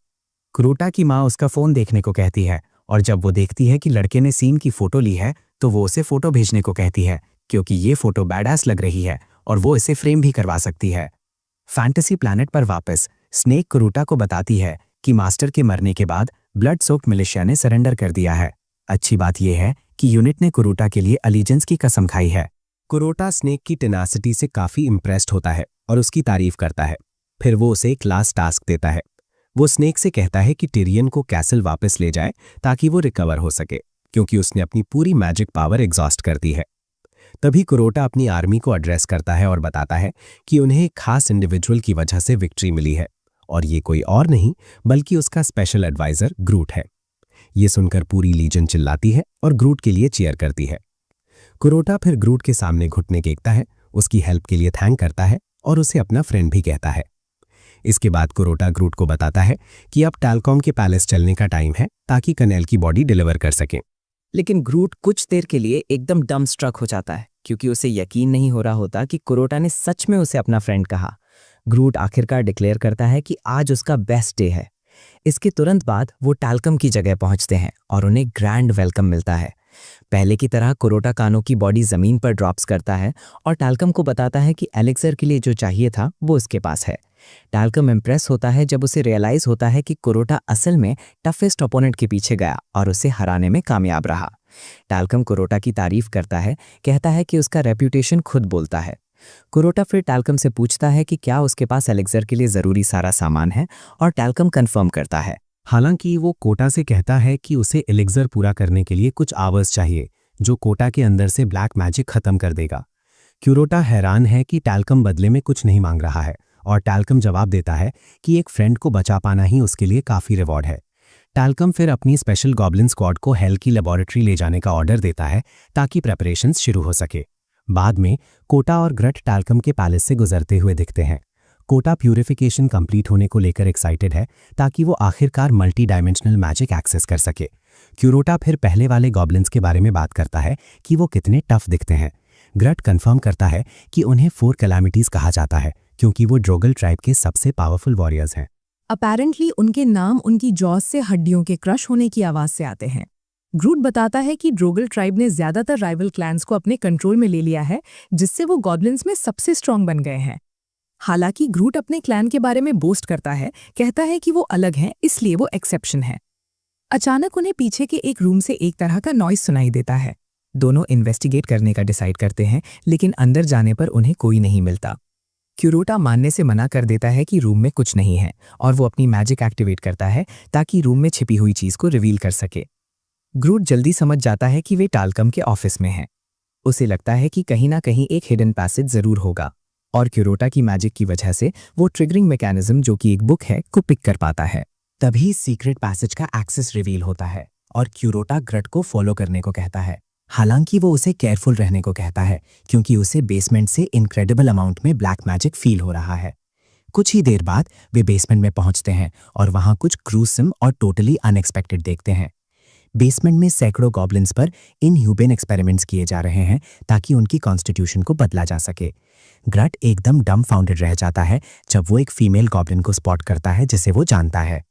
क्रूटा की माँ उसका फोन देखने को कहती है और जब वो देखती है कि लड़के ने सीन की फोटो ली है तो वो उसे फोटो भेजने को कहती है क्योंकि ये फोटो बैडास लग रही है और वो इसे फ्रेम भी करवा सकती है। फैंटेसी प्लैनेट पर वापस स्नेक क्रूटा को बताती है कि मास्टर के मरने के बाद ब्लड सोक्ड मिलिशिया ने सरेंडर कर दिया है। अच्छी बात यह है कि यूनिट ने क्रूटा के लिए अलीजेंस की कसम खाई है। क्रूटा स्नेक की टेनासिटी से काफी इम्प्रेस्ड होता है और उसकी तारीफ करता है। फिर वो उसे एक लास्ट टास्क देता है। वो स्नेक से कहता है कि टिरियन को कैसल वापस ले जाए ताकि वो रिकवर हो सके, क्योंकि उसने अपनी पूरी मैजिक पावर एग्जॉस्ट कर दी है। तभी क्रूटा अपनी आर्मी को एड्रेस करता है और बताता है कि उन्हें एक खास इंडिविजुअल की वजह से विक्ट्री मिली है और ये कोई और नहीं बल्कि उसका स्पेशल एडवाइजर ग्रूट है। ये सुनकर पूरी लीजन चिल्लाती है और ग्रूट के लिए चीयर करती है। क्रूटा फिर ग्रूट के सामने घुटने टेकता है, उसकी हेल्प के लिए थैंक करता है और उसे अपना फ्रेंड भी कहता है। इसके बाद क्रूटा ग्रूट को बताता है कि अब टैलकॉम के पैलेस चलने का टाइम है ताकि कनेल की बॉडी डिलीवर कर सके। लेकिन ग्रूट कुछ देर के लिए एकदम डम स्ट्रक हो जाता है क्योंकि उसे यकीन नहीं हो रहा होता कि क्रूटा ने सच में उसे अपना फ्रेंड कहा। ग्रूट आखिरकार डिक्लेयर करता है कि आज उसका बेस्ट डे है। इसके तुरंत बाद वो टैलकम की जगह पहुंचते हैं और उन्हें ग्रैंड वेलकम मिलता है। पहले की तरह क्रूटा कानो की बॉडी जमीन पर ड्रॉप्स करता है और टैलकम को बताता है कि एलेक्सर के लिए जो चाहिए था वो उसके पास है। टैलकम इम्प्रेस होता है जब उसे रियलाइज होता है कि क्रूटा असल में टफेस्ट ओपोनेंट के पीछे गया और उसे हराने में कामयाब रहा। टैलकम क्रूटा की तारीफ करता है, कहता है कि उसका रेप्यूटेशन खुद बोलता है। क्रूटा फिर टैलकम से पूछता है कि क्या उसके पास एलेक्सर के लिए जरूरी सारा सामान है और टैलकम कंफर्म करता है। हालांकि वो कोटा से कहता है कि उसे एलेक्सर पूरा करने के लिए कुछ आवर्स चाहिए जो कोटा के अंदर से ब्लैक मैजिक खत्म कर देगा। क्रूटा हैरान है कि टैलकम बदले में कुछ नहीं मांग रहा है और टैलकम जवाब देता है कि एक फ्रेंड को बचा पाना ही उसके लिए काफी रिवॉर्ड है। टैलकम फिर अपनी स्पेशल गॉब्लिन स्क्वाड को हेल की लेबोरेटरी ले जाने का ऑर्डर देता है ताकि प्रेपरेशंस शुरू हो सके। बाद में कोटा और ग्रट टैलकम के पैलेस से गुजरते हुए दिखते हैं। कोटा प्यूरिफिकेशन कंप्लीट होने को लेकर एक्साइटेड है ताकि वो आखिरकार मल्टी डायमेंशनल मैजिक एक्सेस कर सके। क्रूटा फिर पहले वाले गॉब्लिन्स के बारे में बात करता है कि वो कितने टफ दिखते हैं। ग्रट कंफर्म करता है कि उन्हें 4 कैलामिटीज कहा जाता है क्योंकि वो ड्रोगल ट्राइब के सबसे पावरफुल वॉरियर्स हैं। अपेरेंटली उनके नाम उनकी जॉस से हड्डियों के क्रश होने की आवाज से आते हैं। ग्रूट बताता है कि ड्रोगल ट्राइब ने ज्यादातर राइवल क्लैंस को अपने कंट्रोल में ले लिया है, जिससे वो गॉब्लिन्स में सबसे स्ट्रांग बन गए हैं। हालांकि ग्रूट अपने क्लैन के बारे में बोस्ट करता है, कहता है कि वो अलग हैं, इसलिए वो एक्सेप्शन है। अचानक उन्हें पीछे के एक रूम से एक तरह का नॉइस सुनाई देता है। दोनों इन्वेस्टिगेट करने का डिसाइड करते हैं, लेकिन अंदर जाने पर उन्हें कोई नहीं मिलता। क्रूटा मानने से मना कर देता है कि रूम में कुछ नहीं है और वो अपनी मैजिक एक्टिवेट करता है ताकि रूम में छिपी हुई चीज को रिवील कर सके। ग्रूट जल्दी समझ जाता है कि वे टैलकम के ऑफिस में हैं। उसे लगता है कि कहीं ना कहीं एक हिडन पैसेज जरूर होगा और क्रूटा की मैजिक की वजह से वो ट्रिगरिंग मैकेनिज्म, जो कि एक बुक है, को पिक कर पाता है। तभी सीक्रेट पैसेज का एक्सेस रिवील होता है और क्रूटा ग्रट को फॉलो करने को कहता है। हालांकि वो उसे केयरफुल रहने को कहता है क्योंकि उसे बेसमेंट से इनक्रेडिबल अमाउंट में ब्लैक मैजिक फील हो रहा है। कुछ ही देर बाद वे बेसमेंट में पहुंचते हैं और वहां कुछ ग्रूसम और टोटली अनएक्सपेक्टेड देखते हैं। बेसमेंट में सैकड़ों गॉब्लिन्स पर इनह्यूमन एक्सपेरिमेंट्स किए जा रहे हैं ताकि उनकी कॉन्स्टिट्यूशन को बदला जा सके। ग्रट एकदम डम फाउंडेड रह जाता है जब वो एक फीमेल गॉब्लिन को स्पॉट करता है जिसे वो जानता है।